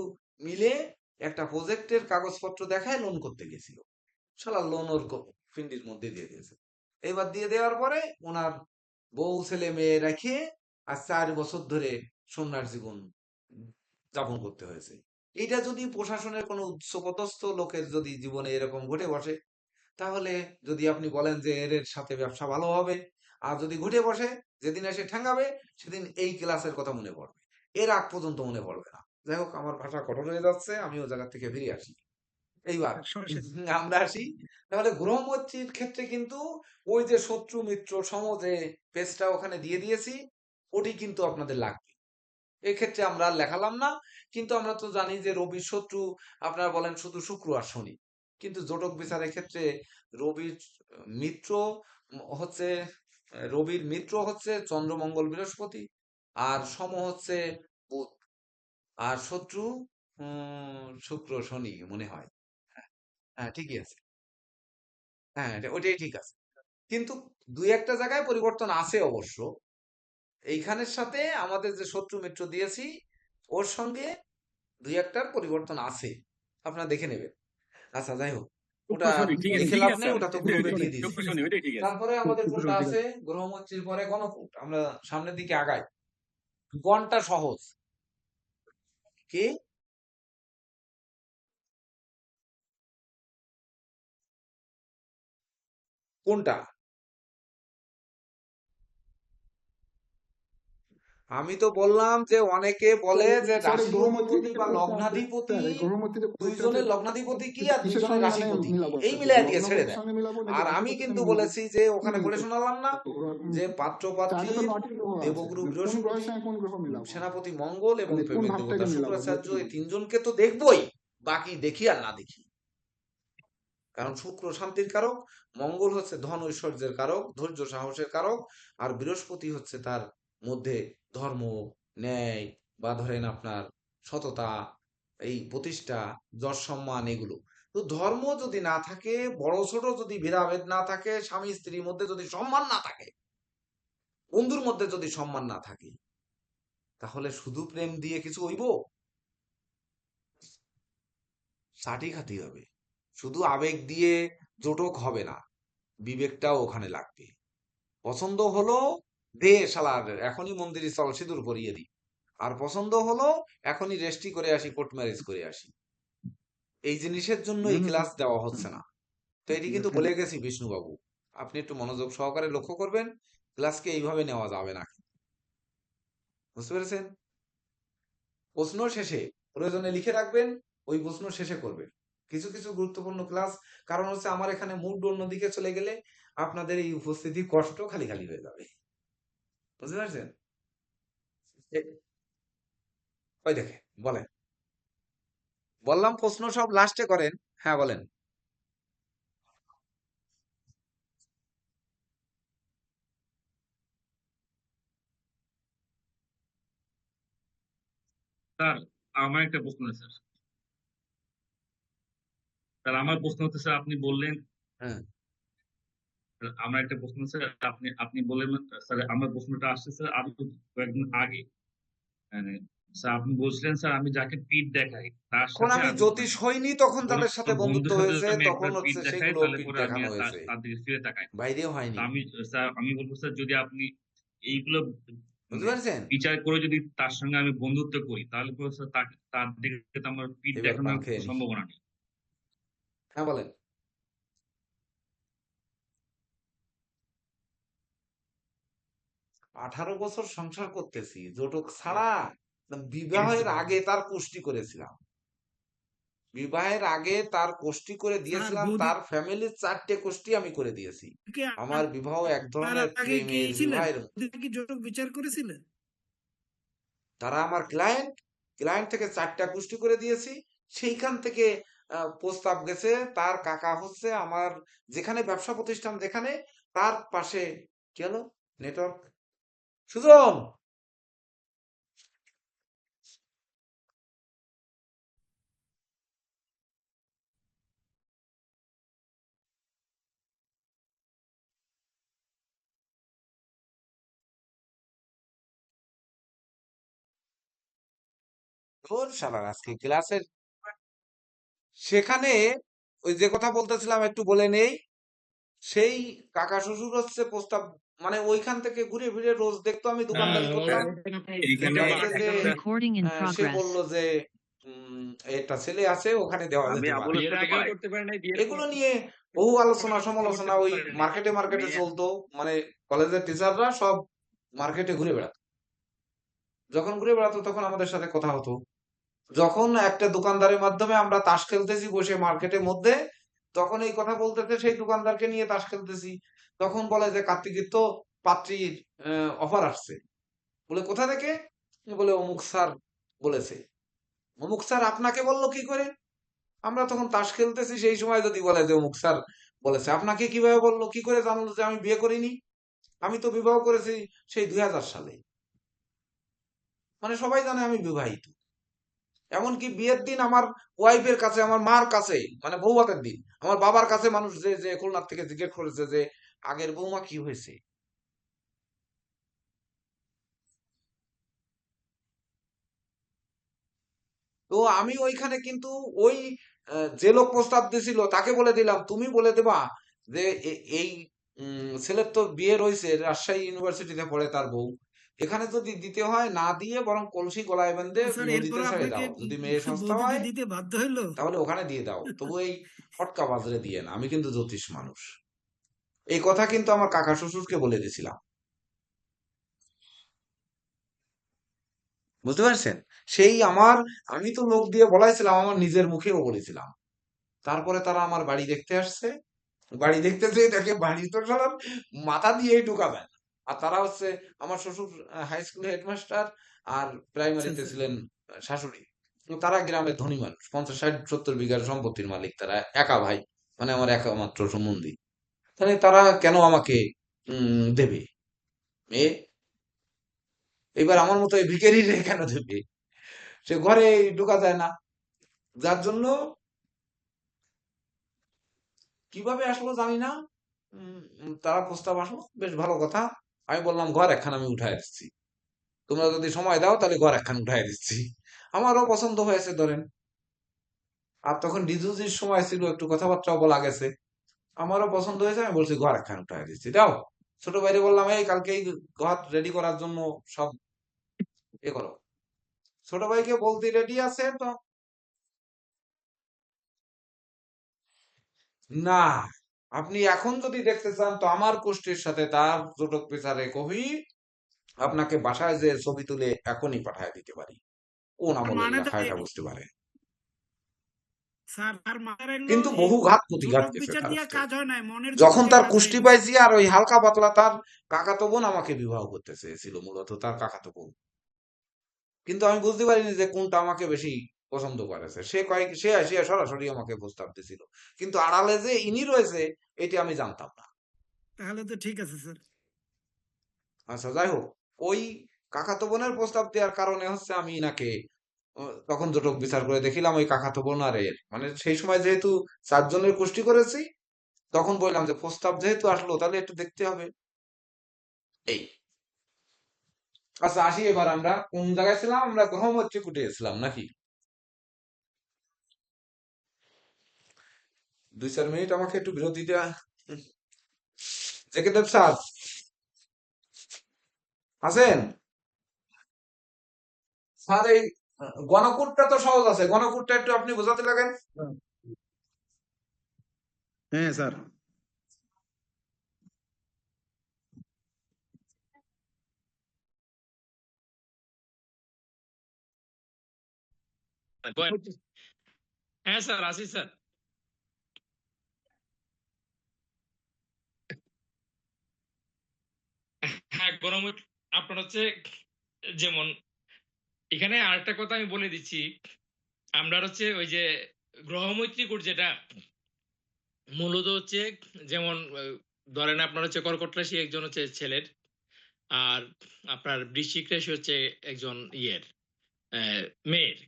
মিলে একটা প্রজেক্টের কাগজপত্র দেখায় লোন করতে গেছিল। শালা লোন ওর ফিন্ডির মধ্যে দিয়ে দিয়েছে। এবার দিয়ে দেওয়ার পরে ওনার বউ ছেলে মেয়ে রেখে আর 4 বছর ধরে সন্ন্যাস জীবন যাপন করতে হয়েছে। এটা যদি প্রশাসনের কোনো উচ্চপদস্থ লোকের যদি জীবনে এরকম ঘটে বসে, তাহলে যদি আপনি বলেন যে এর সাথে ব্যবসা ভালো হবে, আর যদি ঘটে বসে, যেদিন এসে ঠ্যাঙ্গাবে সেদিন এই ক্লাসের কথা মনে পড়বে, এর আগ পর্যন্ত মনে পড়বে না। যাই হোক, আমার ভাষা কঠোর হয়ে যাচ্ছে, আমি ও জায়গা থেকে ফিরে আসি। এইবার সরাসরি আমরা আসি, তাহলে গ্রহমৈত্রীর ক্ষেত্রে কিন্তু ওই যে শত্রু মিত্র সম যে পেজটা ওখানে দিয়ে দিয়েছি, ওটি কিন্তু আপনাদের লাগবে। এক্ষেত্রে আমরা আর লেখালাম না, কিন্তু আমরা তো জানি যে রবির শত্রু আপনারা বলেন শুধু শুক্র আর শনি, কিন্তু জটক বিচারের ক্ষেত্রে রবির মিত্র হচ্ছে, রবির মিত্র হচ্ছে চন্দ্র মঙ্গল বৃহস্পতি, আর সম হচ্ছে বুধ, আর শত্রু শুক্র শনি মনে হয়। হ্যাঁ, হ্যাঁ, ঠিকই আছে। হ্যাঁ, ওইটাই ঠিক আছে, কিন্তু দুই একটা জায়গায় পরিবর্তন আছে অবশ্য। এইখানের সাথে আমাদের যে শত্রু মিত্র দিয়েছি, ওর সঙ্গে দুই একটার পরিবর্তন আছে, আপনারা দেখে নেবেন। আচ্ছা, যাই হোক, ওটা ঠিক আছে দেখে ঠিক লাভ আছে নেই, স্যার, ওটা তো গ্রুপে দিয়ে দিয়েছি। শুক্র শনি ওইটাই ঠিক আছে। তারপরে আমাদের শুক্র কোনটা ঠিক আছে, আছে। গ্রহমৈত্রীর পরে গণপুট, আমরা সামনের দিকে আগাই। গণটা সহজ, কি কোনটা? আমি তো বললাম যে অনেকে বলে যে স্যার এই রাশি গ্রহমৈত্রী অধিপতি বা পরীক্ষা আছে, লগ্নাধিপতি, স্যার এই গ্রহমৈত্রী যে পরীক্ষা আছে, দুইজনের লগ্নাধিপতি কি আর কিসের দুইজনের সঙ্গে মানে রাশিপতি কি, মিলাবো, এই স্যার মিলাই দিয়ে ছেড়ে লগ্নপতির দেন। সঙ্গে মিলাবো নাকি আর আমি রাশিপতির কিন্তু সঙ্গে মিলাবো, বলেছি যে কি ওখানে বলে মিলবে? শোনালাম না যে চার্টে তো পাত্রপাত্রীর 9টি গ্রহ আছে, দেবগুরু কোন গ্রহের বৃহস্পতি, সঙ্গে কোন গ্রহ মিলাবো, সেনাপতি মঙ্গল এবং মানে কোন প্রেমের ভাবটাকে দেবতা মিলাবো শুক্রাচার্য, এই বলুন। তিনজনকে তো দেখবই, বাকি দেখি আর না দেখি। কারণ শুক্র শান্তির কারক, মঙ্গল হচ্ছে ধন ঐশ্বর্যের কারক, ধৈর্য সাহসের কারক, আর বৃহস্পতি হচ্ছে তার মধ্যে ধর্ম, ন্যায়, বা ধরেন আপনার সততা, এই প্রতিষ্ঠা, যশ সম্মান, এগুলো। তো তো ধর্ম যদি না থাকে, বড় ছোট যদি ভেদাভেদ না থাকে, স্বামী স্ত্রীর মধ্যে যদি সম্মান না থাকে, বন্ধুর মধ্যে যদি সম্মান না থাকে, তাহলে শুধু প্রেম দিয়ে কিছু হইব? ষাটি খাতি হবে। শুধু আবেগ দিয়ে জোটক হবে না, বিবেকটাও ওখানে লাগবে। পছন্দ হলো দে শালার এখনই মন্দিরে চল সিঁদুর পরিয়ে দিই, আর পছন্দ হলো এখনই রেজিস্ট্রি করে আসি, কোর্ট ম্যারেজ করে আসি। এই জিনিসের জন্য এই ক্লাস দেওয়া হচ্ছে না। তো এটি কিন্তু বলে গেছি বিষ্ণুবাবু, আপনি একটু মনোযোগ সহকারে লক্ষ্য করবেন, ক্লাসকে এইভাবে নেওয়া যাবে না। বুঝতে পেরেছেন? প্রশ্ন শেষে প্রয়োজনে লিখে রাখবেন, ওই প্রশ্ন শেষে করবেন। কিছু কিছু গুরুত্বপূর্ণ ক্লাস, কারণ হচ্ছে আমার এখানে মুড অন্যদিকে চলে গেলে আপনাদের এই উপস্থিতি কষ্ট খালি খালি হয়ে যাবে। বুঝতে পারছেন? ওই দেখে বলেন, বললাম প্রশ্ন সব লাস্টে করেন। হ্যাঁ বলেন। স্যার আমার একটা প্রশ্ন আছে স্যার। স্যার আমার প্রশ্ন হচ্ছে স্যার আপনি বললেন, হ্যাঁ আমার একটা প্রশ্ন স্যার, আপনি বললেন স্যার, আমার প্রশ্নটা আসছে স্যার আরো কয়েকদিন আগে। মানে স্যার আপনি বলছিলেন স্যার আমি যাকে পিঠ দেখাই তার যখন সাথে আমি আমি জ্যোতিষ হইনি তখন কোনো তাদের সাথে বন্ধুত্ব বন্ধুর সাথে হয়েছে, যদি আমি তখন একবার পিঠ হচ্ছে দেখাই সেগুলো তাহলে পিঠ পরে আমি দেখানো আর হয়েছে, তার দিকে ফিরে তাকাই না। বাইরেও তো হয়নি। আমি স্যার আমি বলবো স্যার যদি আপনি এইগুলো বুঝতে মানে পারছেন? বিচার করে যদি তার সঙ্গে আমি বন্ধুত্ব করি তাহলে পরে স্যার তার দিকে তো আমার পিঠ এবার পান দেখানোর খেয়ে নি। সম্ভাবনা নেই। হ্যাঁ বলেন। 18 বছর সংসার করতেছি জোটক ছাড়া, বিবাহের আগে তার কোষ্ঠী করেছিলাম, বিবাহের আগে তার কোষ্ঠী করে স্যার দিয়েছিলাম, তার ফ্যামিলির 4টে কোষ্ঠী আমি করে দিয়েছি। বৌদিকে আমার বিবাহ এক আপনার ধরনের আগে কি প্রেমের ছিলেন? বিবাহের। বৌদিকে কি জটক বিচার করেছিলেন? তারা আমার ক্লায়েন্ট, ক্লায়েন্ট থেকে 4টা গোষ্ঠী করে দিয়েছি। সেইখান থেকে প্রস্তাব গেছে, তার কাকা হচ্ছে আমার যেখানে ব্যবসা প্রতিষ্ঠান, যেখানে তার পাশে কি হলো নেটওয়ার্ক, সুজন ধুর শালার আজকে ক্লাসের সেখানে ওই যে কথা বলতেছিলাম একটু বলে নেই। সেই কাকা শ্বশুর হচ্ছে প্রস্তাব, মানে ওইখান থেকে ঘুরে ফিরে রোজ দেখতো আমি দোকানদারি করতাম, এইখানে দেখে যে Recording in সে progress. বললো যে একটা ছেলে আছে ওখানে দেওয়া আমি যেতে আবুল পারে। বিয়ের হতে আগেও পারে। করতে পারে নাই, বিয়ের এগুলো পর নিয়ে বহু আলোচনা করতে সমালোচনা ওই পারে নাই। মার্কেটে মার্কেটে মেয়ে চলতো, মানে কলেজের টিচাররা সব মার্কেটে ঘুরে বেড়াতো। যখন ঘুরে বেড়াতো তখন আমাদের সাথে কথা হতো। যখন একটা দোকানদারের মাধ্যমে আমরা তাস খেলতেছি বসে মার্কেটের মধ্যে, তখন এই কথা বলতেছে সেই দোকানদারকে নিয়ে তাস খেলতেছি, তখন বলে যে কার্তিকের তো পাত্রীর অফার আসছে। বলে কোথা থেকে? বলে অমুক স্যার বলেছে। অমুক স্যার আপনাকে বললো কি করে? আমরা তখন তাস খেলতেছি, সেই সময় যদি বলে যে অমুক স্যার বলেছে, আপনাকে কিভাবে বললো, কি করে জানলো যে আমি বিয়ে করিনি? আমি তো বিবাহ করেছি সেই 2000 সালে। মানে সবাই জানে আমি বিবাহিত। এমনকি বিয়ের দিন আমার ওয়াইফের কাছে, আমার মার কাছে, মানে বৌভাতের দিন আমার বাবার কাছে মানুষ যে যে খুলনার থেকে জিজ্ঞেস করেছে যে আগের বৌমা কি হয়েছে। তো আমি ওইখানে কিন্তু ওই যে লোক প্রস্তাব দিছিল তাকে বলে দিলাম, তুমি বলে দেবা যে এই ছেলের তো বিয়ে রয়েছে, রাজশাহী ইউনিভার্সিটিতে পড়ে তার বউ, এখানে যদি দিতে হয় না দিয়ে বরং কলসি গলায় বেঁধে তো স্যার নদীতে এরপর ছেড়ে আপনাকে দাও, যদি মেয়ে সস্তা বৌদিকে হয় দিতে বাধ্য হইলো? তাহলে ওখানে দিয়ে দাও, তবু এই ফটকা বাজারে দিয়ে না। আমি কিন্তু জ্যোতিষ মানুষ, এই কথা কিন্তু আমার কাকা শ্বশুরকে বলে দিয়েছিলাম। বুঝতে পারছেন? সেই আমার, আমি তো লোক দিয়ে বলাইছিলাম, আমার নিজের মুখেও বলেছিলাম। তারপরে তারা আমার বাড়ি দেখতে আসছে, বাড়ি দেখতে যেয়ে দেখে বাড়ি তো সারা মাথা দিয়েই ঢোকা যায় না। আর তারা হচ্ছে আমার শ্বশুর হাই স্কুলের হেডমাস্টার, আর আচ্ছা প্রাইমারিতে আচ্ছা। ছিলেন শাশুড়ি। তো তারা গ্রামের ধনী মানুষ, 50-60-70 বিঘার সম্পত্তির মালিক, তারা একা ভাই, মানে আমার একমাত্র সম্বন্ধী। তাহলে তারা কেন আমাকে দেবে মেয়ে? এবার আমার মতো এই ভিখারি রে কেন দেবে? সে ঘরে ঢোকা যায় না, যার জন্য কিভাবে আসলো জানি না, তারা প্রস্তাব আসলো, বেশ ভালো কথা। আমি বললাম ঘর একখান আমি উঠাই দিচ্ছি, তোমরা যদি সময় দাও তাহলে ঘর একখান উঠাই দিচ্ছি। আমারও পছন্দ হয়েছে ধরেন। আর তখন ডিজুজির সময় ছিল, একটু কথাবার্তাও বলা গেছে, আমারও পছন্দ হয়েছে, আমি বলছি ঘর একখান উঠাই দিচ্ছি, দাও। ছোট ভাইরে বললাম এই কালকেই ঘর রেডি করার জন্য সব এ করো। ছোট ভাইকে বলতে রেডি আছে তো না, আপনি এখন যদি দেখতে চান তো আমার কোষ্ঠীর সাথে তার জটক পেছারে কবি আপনাকে বাসায় যে ছবি তুলে এখনই পাঠায় দিতে পারি, কোন তার আমলের মানে তো লেখা এটা বুঝতে পারে। স্যার তার মানে হলো কিন্তু এই বহু ঘাত প্রতিঘাত জটক গেছে বিচার তার দিয়া হাতে। কাজ হয় নাই, মনের জোর যখন দিয়া তার কাজ হয় কুষ্টি নাই। পাইছি আর ওই হালকা পাতলা তার কাকাতো বোন আমাকে বিবাহ করতে চেয়েছিল, মূলত তার কাকাতো বোন। কিন্তু আমি বুঝতে পারিনি যে কোনটা আমাকে বেশি পছন্দ করেছে। সে সরাসরি আমাকে প্রস্তাব দিছিল, কিন্তু আড়ালে যে ইনি রয়েছে এটি আমি জানতাম না। তাহলে তো ঠিক আছে স্যার। আচ্ছা যাই হোক, ওই কাকাতো বোনের প্রস্তাব দেওয়ার কারণে হচ্ছে আমি ইনাকে তখন জটক বিচার করে দেখিলাম ওই কাকাতো বোন আর এর মানে সেই সময় যেহেতু 4 জনের গোষ্ঠী করেছি, তখন বললাম যে প্রস্তাব যেহেতু আসলো তাহলে একটু দেখতে হবে এই। আচ্ছা আসি এবার, আমরা কোন জায়গায় ছিলাম? আমরা গ্রহমত্রী কুটিয়েছিলাম নাকি? 2-4 মিনিট আমাকে একটু বিরতি দেওয়া। জেকে দেব স্যার আছেন? স্যার এই গণকূটটা তো সহজ আছে, গণকূটটা একটু আপনি বোঝাতে লাগেন। হ্যাঁ স্যার। হ্যাঁ স্যার, আছি স্যার। হ্যাঁ, গণমুট আপনার হচ্ছে যেমন এখানে আরেকটা কথা আমি বলে দিচ্ছি, আমরা হচ্ছে ওই যে গ্রহমৈত্রীকূট যেটা মূলত হচ্ছে যেমন ধরেন আপনার হচ্ছে কর্কট রাশি একজন হচ্ছে ছেলের, আর আপনার বৃশ্চিক রাশি হচ্ছে একজন ইয়ের মেয়ের।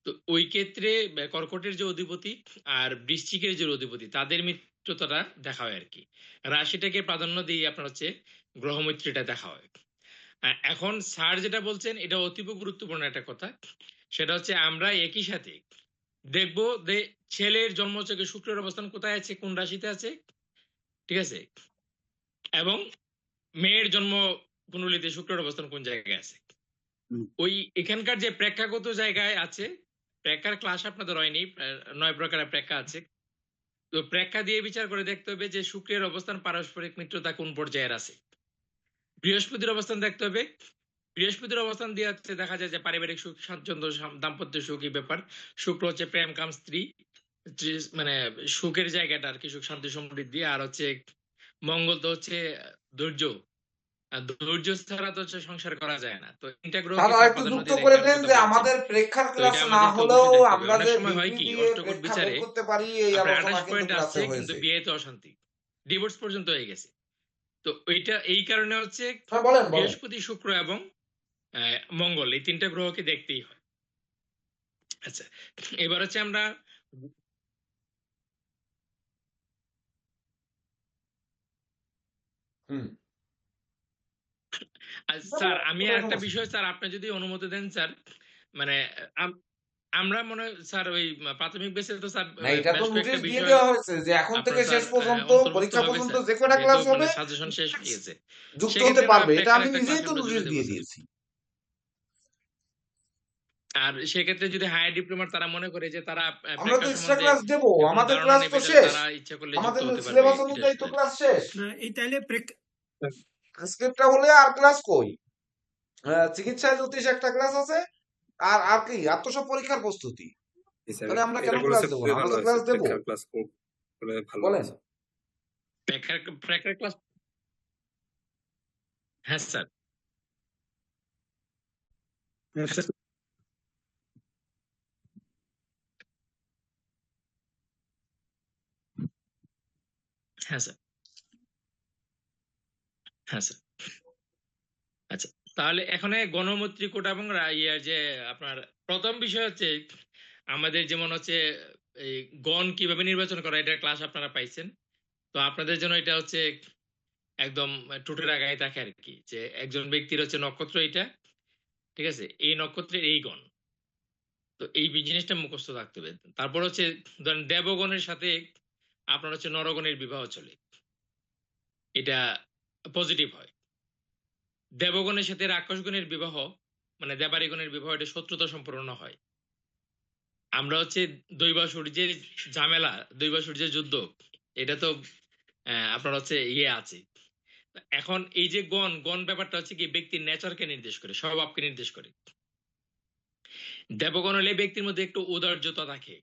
তো ওই ক্ষেত্রে কর্কটের যে অধিপতি আর বৃশ্চিকের যে অধিপতি তাদের মিত্রতাটা দেখা হয় আর কি। রাশিটাকে প্রাধান্য দিয়ে আপনার হচ্ছে গ্রহমৈত্রীটা দেখা হয়। এখন স্যার যেটা বলছেন এটা অতীব গুরুত্বপূর্ণ একটা কথা, সেটা হচ্ছে আমরা একই সাথে দেখবো যে ছেলের জন্মছকে শুক্রের অবস্থান কোথায় আছে, কোন রাশিতে আছে, ঠিক আছে, এবং মেয়ের জন্ম কুণ্ডলিতে শুক্রের অবস্থান কোন জায়গায় আছে। হুম। ওই এখানকার যে প্রেক্ষাগত জায়গায় আছে, প্রেক্ষার ক্লাস আপনাদের হয়নি, 9 প্রকারের প্রেক্ষা আছে। তো প্রেক্ষা দিয়ে বিচার করে দেখতে হবে যে শুক্রের অবস্থান পারস্পরিক মিত্রতা কোন পর্যায়ের আছে। বৃহস্পতির অবস্থান দেখতে হবে, বৃহস্পতির অবস্থান দিয়ে হচ্ছে দেখা যায় যে পারিবারিক সুখ স্বাচ্ছন্দ্য দাম্পত্য সুখী ব্যাপার। শুক্র হচ্ছে প্রেম কাম স্ত্রী, মানে সুখের জায়গাটা আর কি, সুখ শান্তি সমৃদ্ধি। আর হচ্ছে মঙ্গল তো হচ্ছে ধৈর্য, আর ধৈর্য ছাড়া তো হচ্ছে সংসার করা যায় না। তো তিনটা গ্রহকে তাহলে স্যার একটু প্রাধান্য যুক্ত দিয়ে করে দেখার দেন কথা যে বলছেন। আমাদের প্রেক্ষার তো ক্লাস এটা না আমাদেরকে হলেও অবশ্যই দেখতে হবে। আমরা অনেক যে সময় হয় ডিগ্রি কি দিয়ে অষ্টকোট প্রেক্ষা বিচারে বের করতে পারি এই আপনার আলোচনা 28 কিন্তু পয়েন্ট ক্লাসে আসছে কিন্তু হয়েছে। বিয়েতে অশান্তি, ডিভোর্স পর্যন্ত হয়ে গেছে। তো ওইটা এই কারণে হচ্ছে হ্যাঁ বলেন বলেন। বৃহস্পতি শুক্র এবং মঙ্গল এই তিনটা গ্রহকে দেখতেই হয়। আচ্ছা, এবার হচ্ছে আমরা হুম। স্যার আমি একটা বিষয় স্যার আপনি যদি অনুমতি দেন স্যার, মানে আমরা মনে হয় স্যার ওই প্রাথমিক বেসে তো স্যার না এটা তো বেশ কয়েকটা নোটিশ দিয়ে বিষয় দেওয়া হয়েছে যে এখন আপনার থেকে স্যার শেষ পর্যন্ত অন্তর্ভুক্ত পরীক্ষা হবে পর্যন্ত স্যার, যে কটা যেহেতু ক্লাস হবে মানে সাজেশন শেষ হয়ে গেছে। যুক্ত হতে সেক্ষেত্রে আমরা পারবে, এটা প্রেক্ষার আমি একটা নিজেই ক্লাস তো আপনাদের নোটিশ জন্য দেবো দিয়ে স্যার। দিয়েছি। আর সেক্ষেত্রে যদি হায়ার ডিপ্লোমার তারা মনে করে যে তারা আমরা তো প্রেক্ষা এক্সট্রা সম্বন্ধে ক্লাস দেব, কোনো আমাদের ধারণা ক্লাস তো নেবে, শেষ, তারা ইচ্ছা করলে যুক্ত আমাদের হতে পারবে, সিলেবাস এটা অনুযায়ী তো শুধু। ক্লাস শেষ। না এই তাইলে আজকেরটা হলে আর ক্লাস কই? চিকিৎসা জ্যোতিষ একটা ক্লাস আছে, আর আর কি আর তো সব পরীক্ষার প্রস্তুতি। তাহলে আমরা কেন ক্লাস দেবো না? আমরা তো ক্লাস দেবো। বলেন। প্রেক্ষার ক্লাস, হ্যাঁ স্যার। Yes, sir. হ্যাঁ স্যার। হ্যাঁ স্যার। আচ্ছা, তাহলে এখানে গণমৈত্রী কোটা এবং ইয়ার যে আপনার প্রথম বিষয় হচ্ছে আমাদের যেমন হচ্ছে এই গণ কিভাবে নির্বাচন করা এটা ক্লাস আপনারা পাইছেন। তো আপনাদের জন্য এটা হচ্ছে একদম টুটের আগায় থাকে আর কি, যে একজন ব্যক্তির হচ্ছে নক্ষত্র এটা, ঠিক আছে, এই নক্ষত্রের এই গণ। তো এই জিনিসটা মুখস্থ থাকতে হবে। তারপর হচ্ছে ধরেন দেবগণের সাথে আপনার হচ্ছে নরগণের বিবাহ চলে, এটা পজিটিভ হয়। দেবগণের সাথে রাক্ষসগণের বিবাহ মানে দেবারিগণের বিবাহ, এটা শত্রুতা সম্পূর্ণ হয়। আমরা হচ্ছে দৈবাসুর যে ঝামেলা, দৈবাসুর যে যুদ্ধ, এটা তো আপনার হচ্ছে ইয়ে আছে। এখন এই যে গণ গণ ব্যাপারটা হচ্ছে কি ব্যক্তির নেচারকে নির্দেশ করে, স্বভাবকে নির্দেশ করে। দেবগণ হলে ব্যক্তির মধ্যে একটু উদার্যতা থাকে,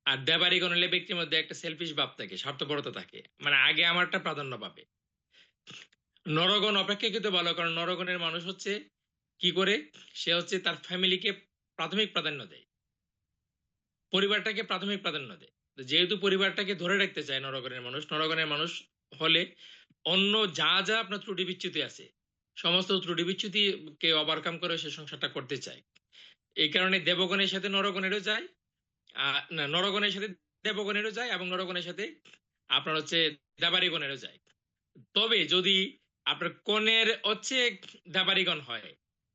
আর দেবারিগণ হলে ব্যক্তির মধ্যে একটা সেলফিশ ভাব থাকে, স্বার্থপরতা থাকে, মানে আগে আমারটা প্রাধান্য পাবে। নরগণ অপেক্ষাকৃত ভালো, কারণ নরগণের মানুষ হচ্ছে কি করে, সে হচ্ছে তার ফ্যামিলিকে প্রাথমিক প্রাধান্য দেয়, পরিবারটাকে প্রাথমিক প্রাধান্য দেয়। যেহেতু পরিবারটাকে ধরে রাখতে চায় নরগণের মানুষ হলে অন্য যা যা আপনার ত্রুটি বিচ্যুতি আছে, সমস্ত ত্রুটি বিচ্যুতিকে ওভারকাম করে সে সংসারটা করতে চায়। এই কারণে দেবগণের সাথে নরগণেরও যায়, না নরগণের সাথে দেবগণেরও যায়, এবং নরগণের সাথে আপনার হচ্ছে দেবারিগণেরও যায়। তবে যদি আপনার কনের হচ্ছে দেবারিগণ হয়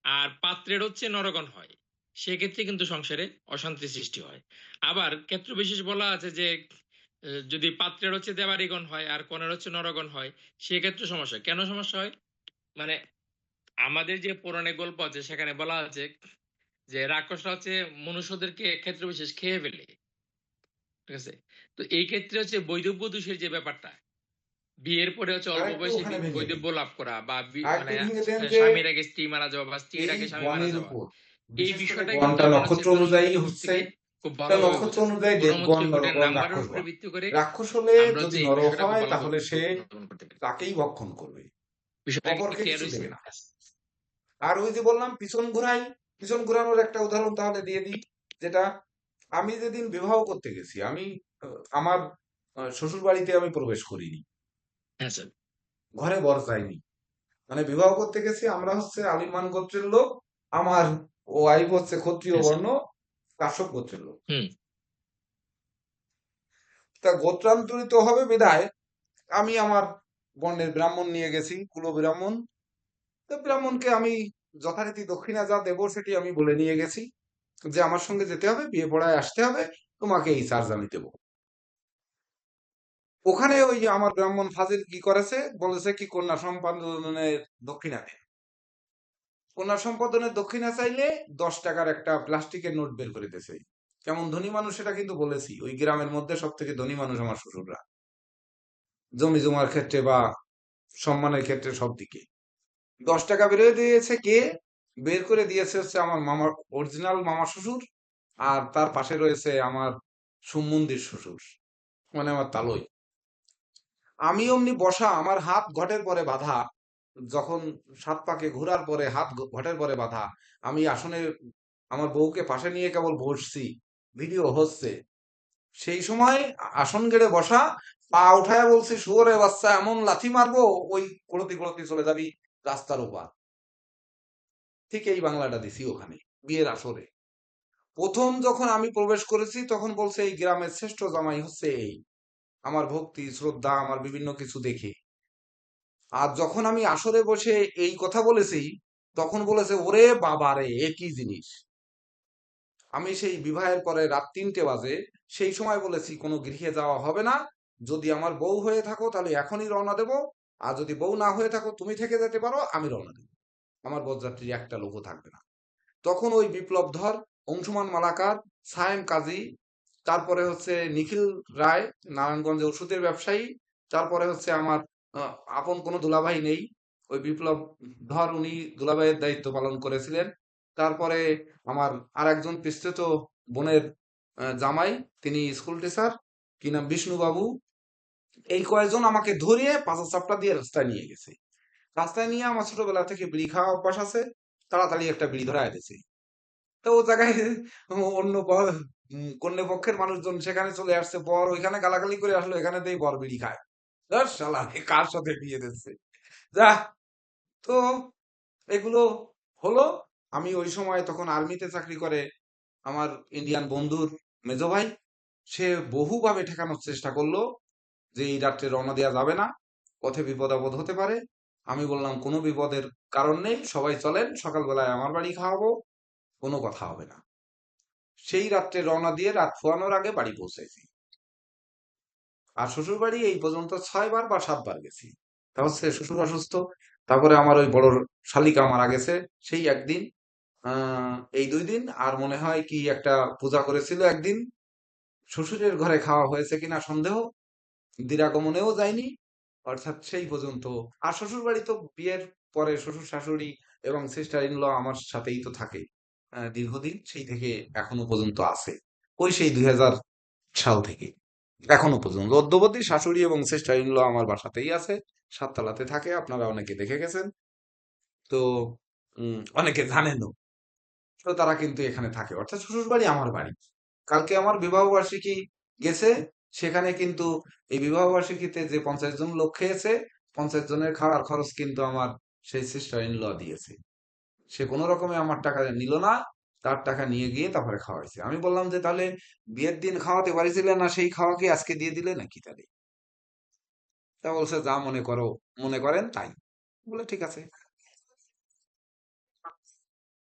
আর পাত্রের হচ্ছে নরগণ হয়, সেক্ষেত্রে কিন্তু সংসারে অশান্তি সৃষ্টি হয়। আবার ক্ষেত্র বিশেষ বলা আছে যে যদি পাত্রের হচ্ছে দেবারিগণ হয় আর কনের হচ্ছে নরগণ হয়, সেক্ষেত্রে সমস্যা হয়। কেন সমস্যা হয়, মানে আমাদের যে পৌরাণিক গল্প আছে সেখানে বলা আছে যে রাক্ষসরা হচ্ছে মনুষ্যদেরকে ক্ষেত্র বিশেষ খেয়ে ফেলে, ঠিক আছে। তো এই ক্ষেত্রে হচ্ছে বৈধব্য দোষের যে ব্যাপারটা, বিয়ের পরে হচ্ছে অল্প আরেকটু বয়সে ওখানে ভেঙে দিই, বৈধব্য লাভ করা বা আরেকটু মানে ভেঙে দেন যে স্বামীর আগে স্ত্রী মারা যাওয়া বা স্ত্রীর এই আগে স্বামী মারা গণের যাওয়া, উপর এই বিশেষ করে বিষয়টা কিন্তু গণটা আপনার হচ্ছে নক্ষত্র অনুযায়ী জনসংখ্যার হচ্ছে থেকে খুব এটা ভালোভাবে নক্ষত্র বোঝা যায়। অনুযায়ী দেবগণ গুণমুত্র কোটের নরগণ নাম্বারের রাক্ষস উপরে হওয়া। ভিত্তি করে রাক্ষস হলে আমরা যদি হচ্ছে এই নর বিষয়টা খুব হয় ভালোভাবে তাহলে সে অনুধাবন করতে পারি। তাকেই ভক্ষণ করবে, বিষয়টা কি অপরকে ক্লিয়ার কিছু হয়েছে? দেবে না। আর ওই যে বললাম পিছন ঘোরাই, পিছন ঘোরানোর একটা উদাহরণ তাহলে দিয়ে দিই, যেটা আমি যেদিন বিবাহ করতে গেছি, আমি আমার শ্বশুর বাড়িতে আমি প্রবেশ করিনি, হ্যাঁ স্যার। ঘরে বর যাইনি, মানে বিবাহ করতে গেছি আমরা হচ্ছে আলিমান গোত্রের লোক, আমার ওয়াইফ হচ্ছে ক্ষত্রিয় হ্যাঁ স্যার। বর্ণ কাশ্যপ গোত্রের লোক। হুম। তা গোত্রান্তরিত হবে বিধায় আমি আমার বর্ণের ব্রাহ্মণ নিয়ে গেছি, কুল ব্রাহ্মণ। তো ব্রাহ্মণকে আমি যথারীতি দক্ষিণা যা দেবো সেটি আমি বলে নিয়ে গেছি, যে আমার সঙ্গে যেতে হবে, বিয়ে পড়ায় আসতে হবে, তোমাকে এই চার্জ আমি দেবো। ওখানে ওই যে আমার ব্রাহ্মণ ফাজিল কি করেছে, বলেছে কি কন্যা সম্পাদনের দক্ষিণা দেন। কন্যা সম্পাদনের দক্ষিণা চাইলে 10 টাকার একটা প্লাস্টিকের নোট বের করে দিয়েছে। কেমন ধনী মানুষ সেটা কিন্তু বলেছি, ওই গ্রামের মধ্যে সব থেকে ধনী মানুষ আমার শ্বশুররা, জমি জমার ক্ষেত্রে বা সম্মানের ক্ষেত্রে সব দিকে। 10 টাকা বের দিয়েছে কে, বের করে দিয়েছে হচ্ছে আমার মামার অরিজিনাল মামা শ্বশুর, আর তার পাশে রয়েছে আমার সুমন্দির শ্বশুর, মানে আমার তালই। আমি অমনি বসা, আমার হাত ঘটের পরে বাঁধা, যখন 7 পাকে ঘোরার পরে হাত ঘটের পরে বাঁধা, আমি আসনে আমার বউকে পাশে নিয়ে কেবল বসছি, ভিডিও হচ্ছে। সেই সময় আসন গেড়ে বসা, পা উঠায় বলছি শুয়োরে বাচ্চা এমন লাথি মারবো ওই গলতি গলতি চলে যাবি রাস্তার উপর। ঠিক এই বাংলাটা দিছি ওখানে বিয়ের আসরে। প্রথম যখন আমি প্রবেশ করেছি তখন বলছে এই গ্রামের শ্রেষ্ঠ জামাই হচ্ছে এই, আমার ভক্তি শ্রদ্ধা আমার বিভিন্ন কিছু দেখে। আর যখন আমি আসরে বসে এই কথা বলেছি তখন বলেছে ওরে বাবারে একই জিনিস। আমি সেই বিবাহের পরে রাত 3টে বাজে, সেই সময় বলেছি কোনো গৃহে যাওয়া হবে না, যদি আমার বউ হয়ে থাকো তাহলে এখনই রওনা দেবো, আর যদি বউ না হয়ে থাকো তুমি থেকে যেতে পারো, আমি রওনা দেবো, আমার বরযাত্রীর একটা লোকও থাকবে না। তখন ওই বিপ্লব ধর, অংশুমান মালাকার, সায়েম কাজী, তারপরে হচ্ছে নিখিল রায়, নারায়ণগঞ্জে ওষুধের ব্যবসায়ী, তারপরে হচ্ছে আমার আপন কোনো দুলাভাই নেই, ওই বিপ্লব ধর উনি দুলাভাইয়ের দায়িত্ব পালন করেছিলেন। তারপরে আমার আর একজন পিস্তুত বোনের জামাই, তিনি স্কুল টিচার, কি নাম বিষ্ণুবাবু। এই কয়েকজন আমাকে ধরিয়ে পাঁচা চাপটা দিয়ে রাস্তায় নিয়ে গেছে। রাস্তায় নিয়ে আমার ছোটবেলা থেকে বিড়ি খাওয়া অভ্যাস আছে, তাড়াতাড়ি একটা বিড়ি ধরে দিয়েছে। তো ও জায়গায় অন্য কন্যা পক্ষের মানুষজন সেখানে চলে আসছে, বর ওইখানে গালাগালি করে আসলো, এখানেতেই বর বিড়ি খায়। ধর শালা এ কার সাথে বিয়ে দিচ্ছে যা। তো এগুলো হলো। আমি ওই সময় তখন আর্মিতে চাকরি করে আমার ইন্ডিয়ান বন্ধুর মেজো ভাই, সে বহুভাবে ঠেকানোর চেষ্টা করলো যে এই রাত্রে রওনা দেওয়া যাবে না, পথে বিপদ আপদ হতে পারে। আমি বললাম কোনো বিপদের কারণ নেই, সবাই চলেন, সকালবেলায় আমার বাড়ি খাওয়াবো, কোনো কথা হবে না। সেই রাত্রে রওনা দিয়ে রাত ফুয়ানোর আগে বাড়ি পৌঁছেছি। আর শ্বশুর বাড়ি এই পর্যন্ত 6 বার বা 7 বার গেছি। তা হচ্ছে শ্বশুর অসুস্থ, তারপরে আমার ওই বড় শালিকা মারা গেছে সেই একদিন, এই 2 দিন, আর মনে হয় কি একটা পূজা করেছিল একদিন। শ্বশুরের ঘরে খাওয়া হয়েছে কিনা সন্দেহ, দিরাগমনেও যায়নি, অর্থাৎ সেই পর্যন্ত। আর শ্বশুর বাড়ি তো বিয়ের পরে শ্বশুর শাশুড়ি এবং সিস্টার ইন ল আমার সাথেই তো থাকে দীর্ঘদিন, সেই থেকে এখনো পর্যন্ত আছে, ওই সেই 2000 সাল থেকে এখনো পর্যন্ত অদ্যবধি শাশুড়ি এবং সিস্টার ইন ল আমার বাসাতেই আছে, 7 তলাতে থাকে, আপনারা অনেকে দেখে গেছেন, তো অনেকে জানেনও। তো তারা কিন্তু এখানে থাকে, অর্থাৎ শ্বশুর বাড়ি আমার বাড়ি। কালকে আমার বিবাহ বার্ষিকী গেছে, সেখানে কিন্তু এই বিবাহ বার্ষিকীতে যে 50 জন লোক খেয়েছে, 50 জনের খাওয়ার খরচ কিন্তু আমার সেই সিস্টার ইন ল দিয়েছে। সে কোনো রকমে আমার টাকা নিল না, তার টাকা নিয়ে গিয়ে তারপরে খাওয়াইছে। আমি বললাম যে তাহলে বিয়ের দিন খাওয়াতে পারিছিলে না, সেই খাওয়া কি আজকে দিয়ে দিলে নাকি তাহলে? তা বলছে যা মনে করো, মনে করেন তাই। বলে ঠিক আছে।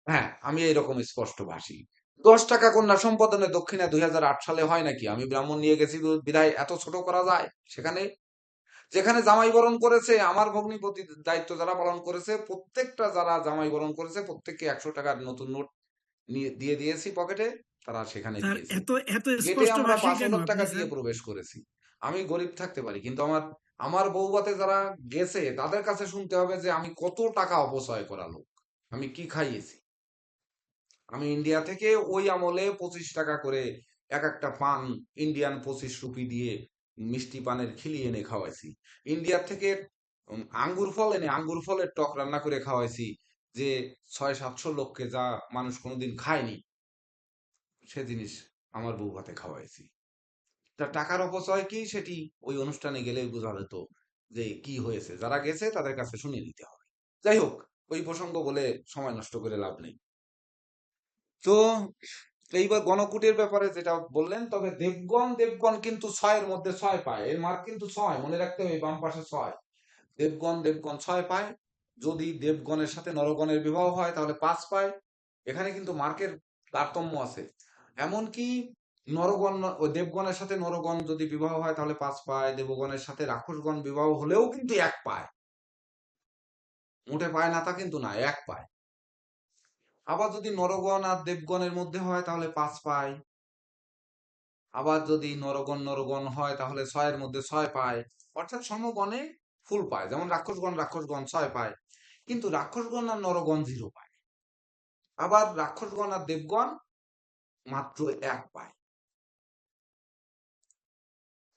হ্যাঁ, আমি এইরকম স্পষ্ট ভাষী। 10 টাকা কন্যা সম্পাদনে দক্ষিণা 2008 সালে হয় নাকি? আমি ব্রাহ্মণ নিয়ে গেছি বিধায় এত ছোট করা যায়? সেখানে যেখানে জামাই বরণ করেছে, আমার ভগ্নিপতির দায়িত্ব যারা পালন করেছে, প্রত্যেকটা যারা জামাই বরণ করেছে প্রত্যেককে 100 টাকার নতুন নোট দিয়ে দিয়েছি পকেটে, তারা সেখানে স্যার দিয়েছে। এত এত গেটে স্পষ্ট আমরা ভাষী কেন 5,000 আপনি টাকা দিয়ে স্যার? প্রবেশ করেছি। আমি গরিব থাকতে পারি, কিন্তু আমার আমার বউভাতে যারা গেছে তাদের কাছে শুনতে হবে যে আমি কত টাকা অপচয় করা লোক, আমি কি খাইয়েছি। আমি ইন্ডিয়া থেকে ওই আমলে 25 টাকা করে এক একটা পান, ইন্ডিয়ান 25 রুপি দিয়ে মিষ্টি পানের খিলি এনে খাওয়াইছি। ইন্ডিয়া থেকে আঙ্গুর ফল এনে আঙ্গুর ফলের টক রান্না করে খাওয়াইছি, যে 600-700 লোককে যা মানুষ কোনোদিন খায়নি সে জিনিস আমার বউ ভাতে খাওয়াইছি। তা টাকার অপচয় কি সেটি ওই অনুষ্ঠানে গেলেই বোঝা যেত যে কি হয়েছে। যারা গেছে তাদের কাছে শুনে নিতে হবে। যাই হোক, ওই প্রসঙ্গ বলে সময় নষ্ট করে লাভ নেই। তো এইবার গণকুটের ব্যাপারে যেটা বললেন, তবে দেবগণ কিন্তু 6 এর মধ্যে 6 পায়, এর মার্ক কিন্তু 6, মনে রাখতে হবে, বাম পাশে 6। দেবগণ 6 পায়। যদি দেবগণের সাথে নরগণের বিবাহ হয় তাহলে 5 পায়। এখানে কিন্তু মার্কের তারতম্য আছে। এমনকি নরগণ ও দেবগণের সাথে নরগণ যদি বিবাহ হয় তাহলে 5 পায়, দেবগণের সাথে রাক্ষসগণ বিবাহ হলেও কিন্তু 1 পায়। মোটে পায় না তা কিন্তু না, 1 পায়। আবার যদি নরগণ আর দেবগণের মধ্যে হয় তাহলে 5 পায়। আবার যদি নরগণ হয় তাহলে 6 এর মধ্যে 6 পায়, অর্থাৎ সমগণে ফুল পায়। যেমন রাক্ষসগণ 6 পায়, কিন্তু রাক্ষসগণ আর নরগণ 0 পায়। আবার রাক্ষসগণ আর দেবগণ মাত্র 1 পায়।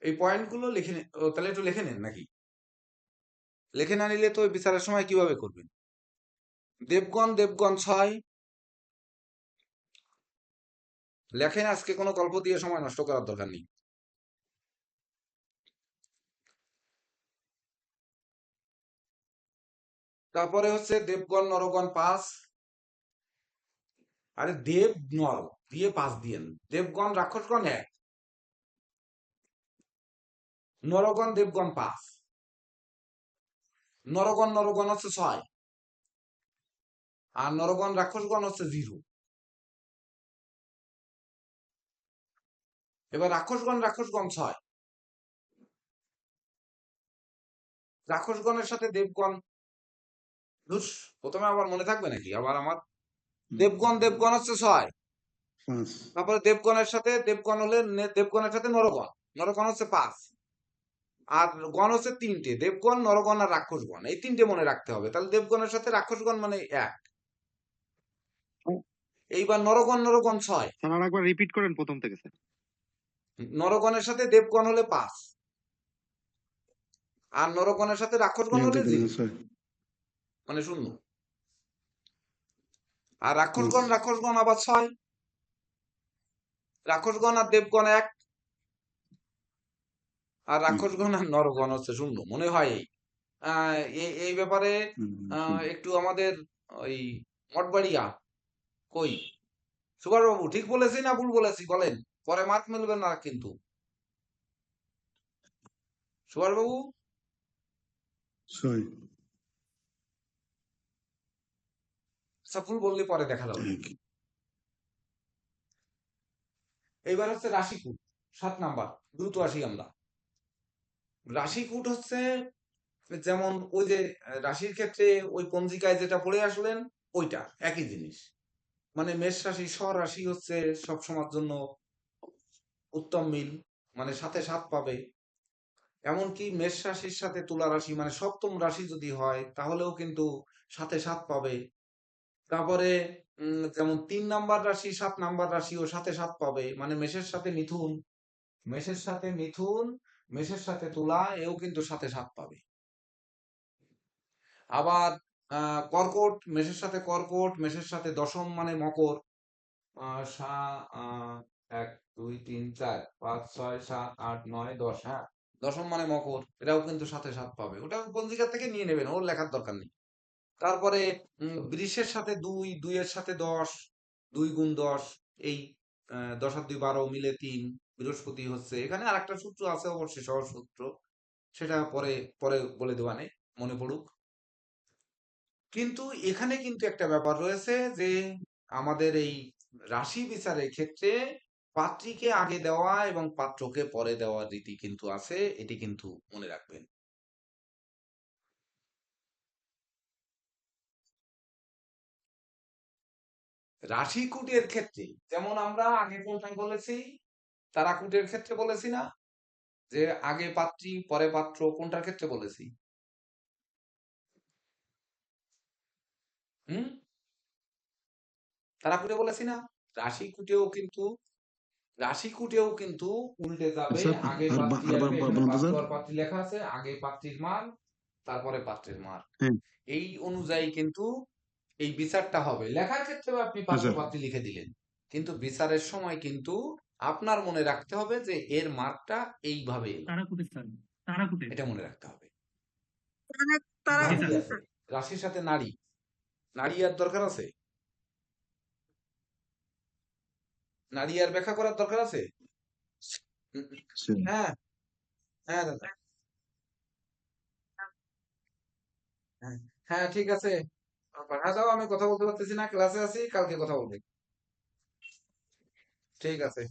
এই পয়েন্টগুলো লিখে তাহলে একটু লিখে নেন নাকি? লিখে না নিলে তো বিচারের সময় কিভাবে করবেন? দেবগণ 6 লেখেন, আজকে কোনো গল্প দিয়ে সময় নষ্ট করার দরকার নেই। তারপরে হচ্ছে দেবগণ নরগণ 5। আরে দেব নর দিয়ে 5 দিয়েন, দেবগণ রাক্ষসগণ 1, নরগণ দেবগণ 5, নরগণ হচ্ছে 6, আর নরগণ রাক্ষসগণ হচ্ছে 0। এবার রাক্ষসগণ 6, রাক্ষসগণের সাথে দেবগণ, প্রথমে আবার মনে থাকবে নাকি? আবার আমার দেবগণ হচ্ছে 6, 5 তারপরে দেবগণের সাথে দেবগণ হলে দেবগণের সাথে নরগণ হচ্ছে 5, আর গণ হচ্ছে 3টে, দেবগণ নরগণ আর রাক্ষসগণ, এই 3টে মনে রাখতে হবে। তাহলে দেবগণের সাথে রাক্ষসগণ মানে 1। এইবার নরগণ 6, স্যার আরেকবার রিপিট করেন প্রথম থেকে স্যার। নরগণের সাথে দেবগণ হলে 5, আর নরগণের সাথে রাক্ষসগণ হলে 0, মানে 0। আর রাক্ষসগণ আবার 6, রাক্ষসগণ আর দেবগণ 1, আর রাক্ষসগণ আর নরগণ হচ্ছে 0। মনে হয় এই ব্যাপারে একটু আমাদের ওই মঠবাড়িয়া কই সুভাষ বাবু ঠিক বলেছি না ভুল বলেছি বলেন? পরে মার্ক মিলবে না কিন্তু। সুভাষ বাবু, ছয় ফুল বললে পরে দেখা যাবে। এক এইবার হচ্ছে রাশিকুট, 7 নাম্বার। দ্রুত আসি আমরা। রাশিকুট হচ্ছে যেমন ওই যে রাশির ক্ষেত্রে ওই পঞ্জিকায় যেটা পড়ে আসলেন ওইটা একই জিনিস। মানে মেষ রাশি স্বরাশি হচ্ছে সবসময়ের জন্য উত্তম মিল, মানে সাথে 7 পাবে। এমনকি মেষ রাশির সাথে তুলা রাশি মানে সপ্তম রাশি যদি হয় তাহলেও কিন্তু সাথে 7 পাবে। তারপরে যেমন 3 নাম্বার রাশি 7 নাম্বার রাশিও সাথে 7 পাবে, মানে মেষের সাথে মিথুন, মেষের সাথে মিথুন, মেষের সাথে তুলা, এও কিন্তু সাথে 7 পাবে। আবার কর্কট, মেষের সাথে কর্কট, মেষের সাথে দশম মানে মকর, 1 2 3 4 5 6 7 8 9 10, হ্যাঁ দশম মানে মকর, এরাও কিন্তু সাথে 7 পাবে। ওটা পঞ্জিকা থেকে নিয়ে নেবেন, ওর লেখার দরকার নেই। তারপরে বৃষের সাথে 2, 2 এর সাথে 10, 2 গুণ 10, এই 10 আর 2 12 মিলে 3, বৃহস্পতি হচ্ছে। এখানে আরেকটা সূত্র আছে অবশ্যই, সহজ সূত্র, সেটা পরে পরে বলে দেওয়ানে, মনে পড়ুক। কিন্তু এখানে কিন্তু একটা ব্যাপার রয়েছে যে আমাদের এই রাশি বিচারের ক্ষেত্রে পাত্রীকে আগে দেওয়া এবং পাত্রকে পরে দেওয়ার রীতি কিন্তু আছে, এটি কিন্তু মনে রাখবেন। রাশিকুটের ক্ষেত্রে যেমন আমরা আগে কোনটায় বলেছি, তারাকুটের ক্ষেত্রে বলেছি না যে আগে পাত্রী পরে পাত্র, কোনটার ক্ষেত্রে বলেছি? হুম, তারাকুটে বলেছি না? রাশিকুটেও কিন্তু উল্টে যাবে। স্যার আগে আর পাত্রী আরবার আসবে, এখানে বলুন তো পাত্র স্যার। আর পাত্রী লেখা আছে, আগে পাত্রীর মান তারপরে পাত্রের মান, হ্যাঁ এই অনুযায়ী কিন্তু এই বিচারটা হবে। লেখার ক্ষেত্রে আপনি হ্যাঁ পাত্র স্যার পাত্রী লিখে দিলেন, কিন্তু বিচারের সময় কিন্তু আপনার মনে রাখতে হবে যে এর মার্কটা এইভাবে এলো, তারাকুটে স্যার, তারাকুটে। এটা মনে রাখতে হবে। তারা নারী খুবই আছে, রাশির সাথে নারী, নারী আর দরকার আছে? নারী আর ব্যাখ্যা করার দরকার আছে? স্যার হ্যাঁ, হ্যাঁ দাদা, হ্যাঁ, হ্যাঁ ঠিক আছে, পাঠা দাও, আমি কথা বলতে পারতেছি না, ক্লাসে আছি, কালকে কথা বলবে। ঠিক আছে।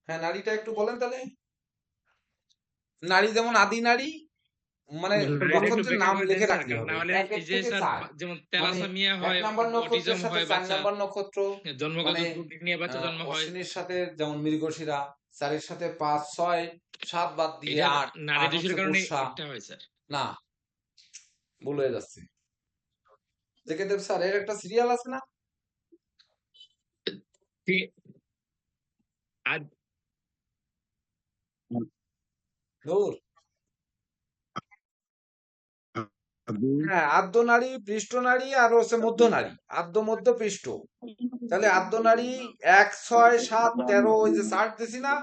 হ্যাঁ, নারীটা একটু বলেন তাহলে। নারী যেমন আদি নারী, মানে নারীটা একটু নক্ষত্রের ব্যাখ্যা নাম করে দেন লিখে স্যার, রাখতে কারণ হবে, না হলে 1 এই যে থেকে স্যার 4, যেমন মানে তেলাসামিয়া 1 হয়, নাম্বার অটিজম নক্ষত্রের সাথে হয় 4 বাচ্চা, নাম্বার নক্ষত্র, জন্মগত মানে ত্রুটি নিয়ে বাচ্চা জন্ম হয়, অশ্বিনীর সাথে যেমন মৃগশিরা, 4 এর সাথে 5 6 7 বাদ দিয়ে এটা 8, নারী 8 দোষের হচ্ছে কারণে পুরুষা। এটা হয় স্যার। না, ভুল হয়ে যাচ্ছে। দেখে দেব স্যার, এর একটা সিরিয়াল আছে না? ঠিক- আর ধুর, আদৌ হ্যাঁ, আদ্য নারী, পৃষ্ঠ নারী আর হচ্ছে মধ্য নারী, আদ্য মধ্য পৃষ্ঠ। তাহলে আদ্য নারী 1 6 7 13, ওই যে চার্ট দিছি না,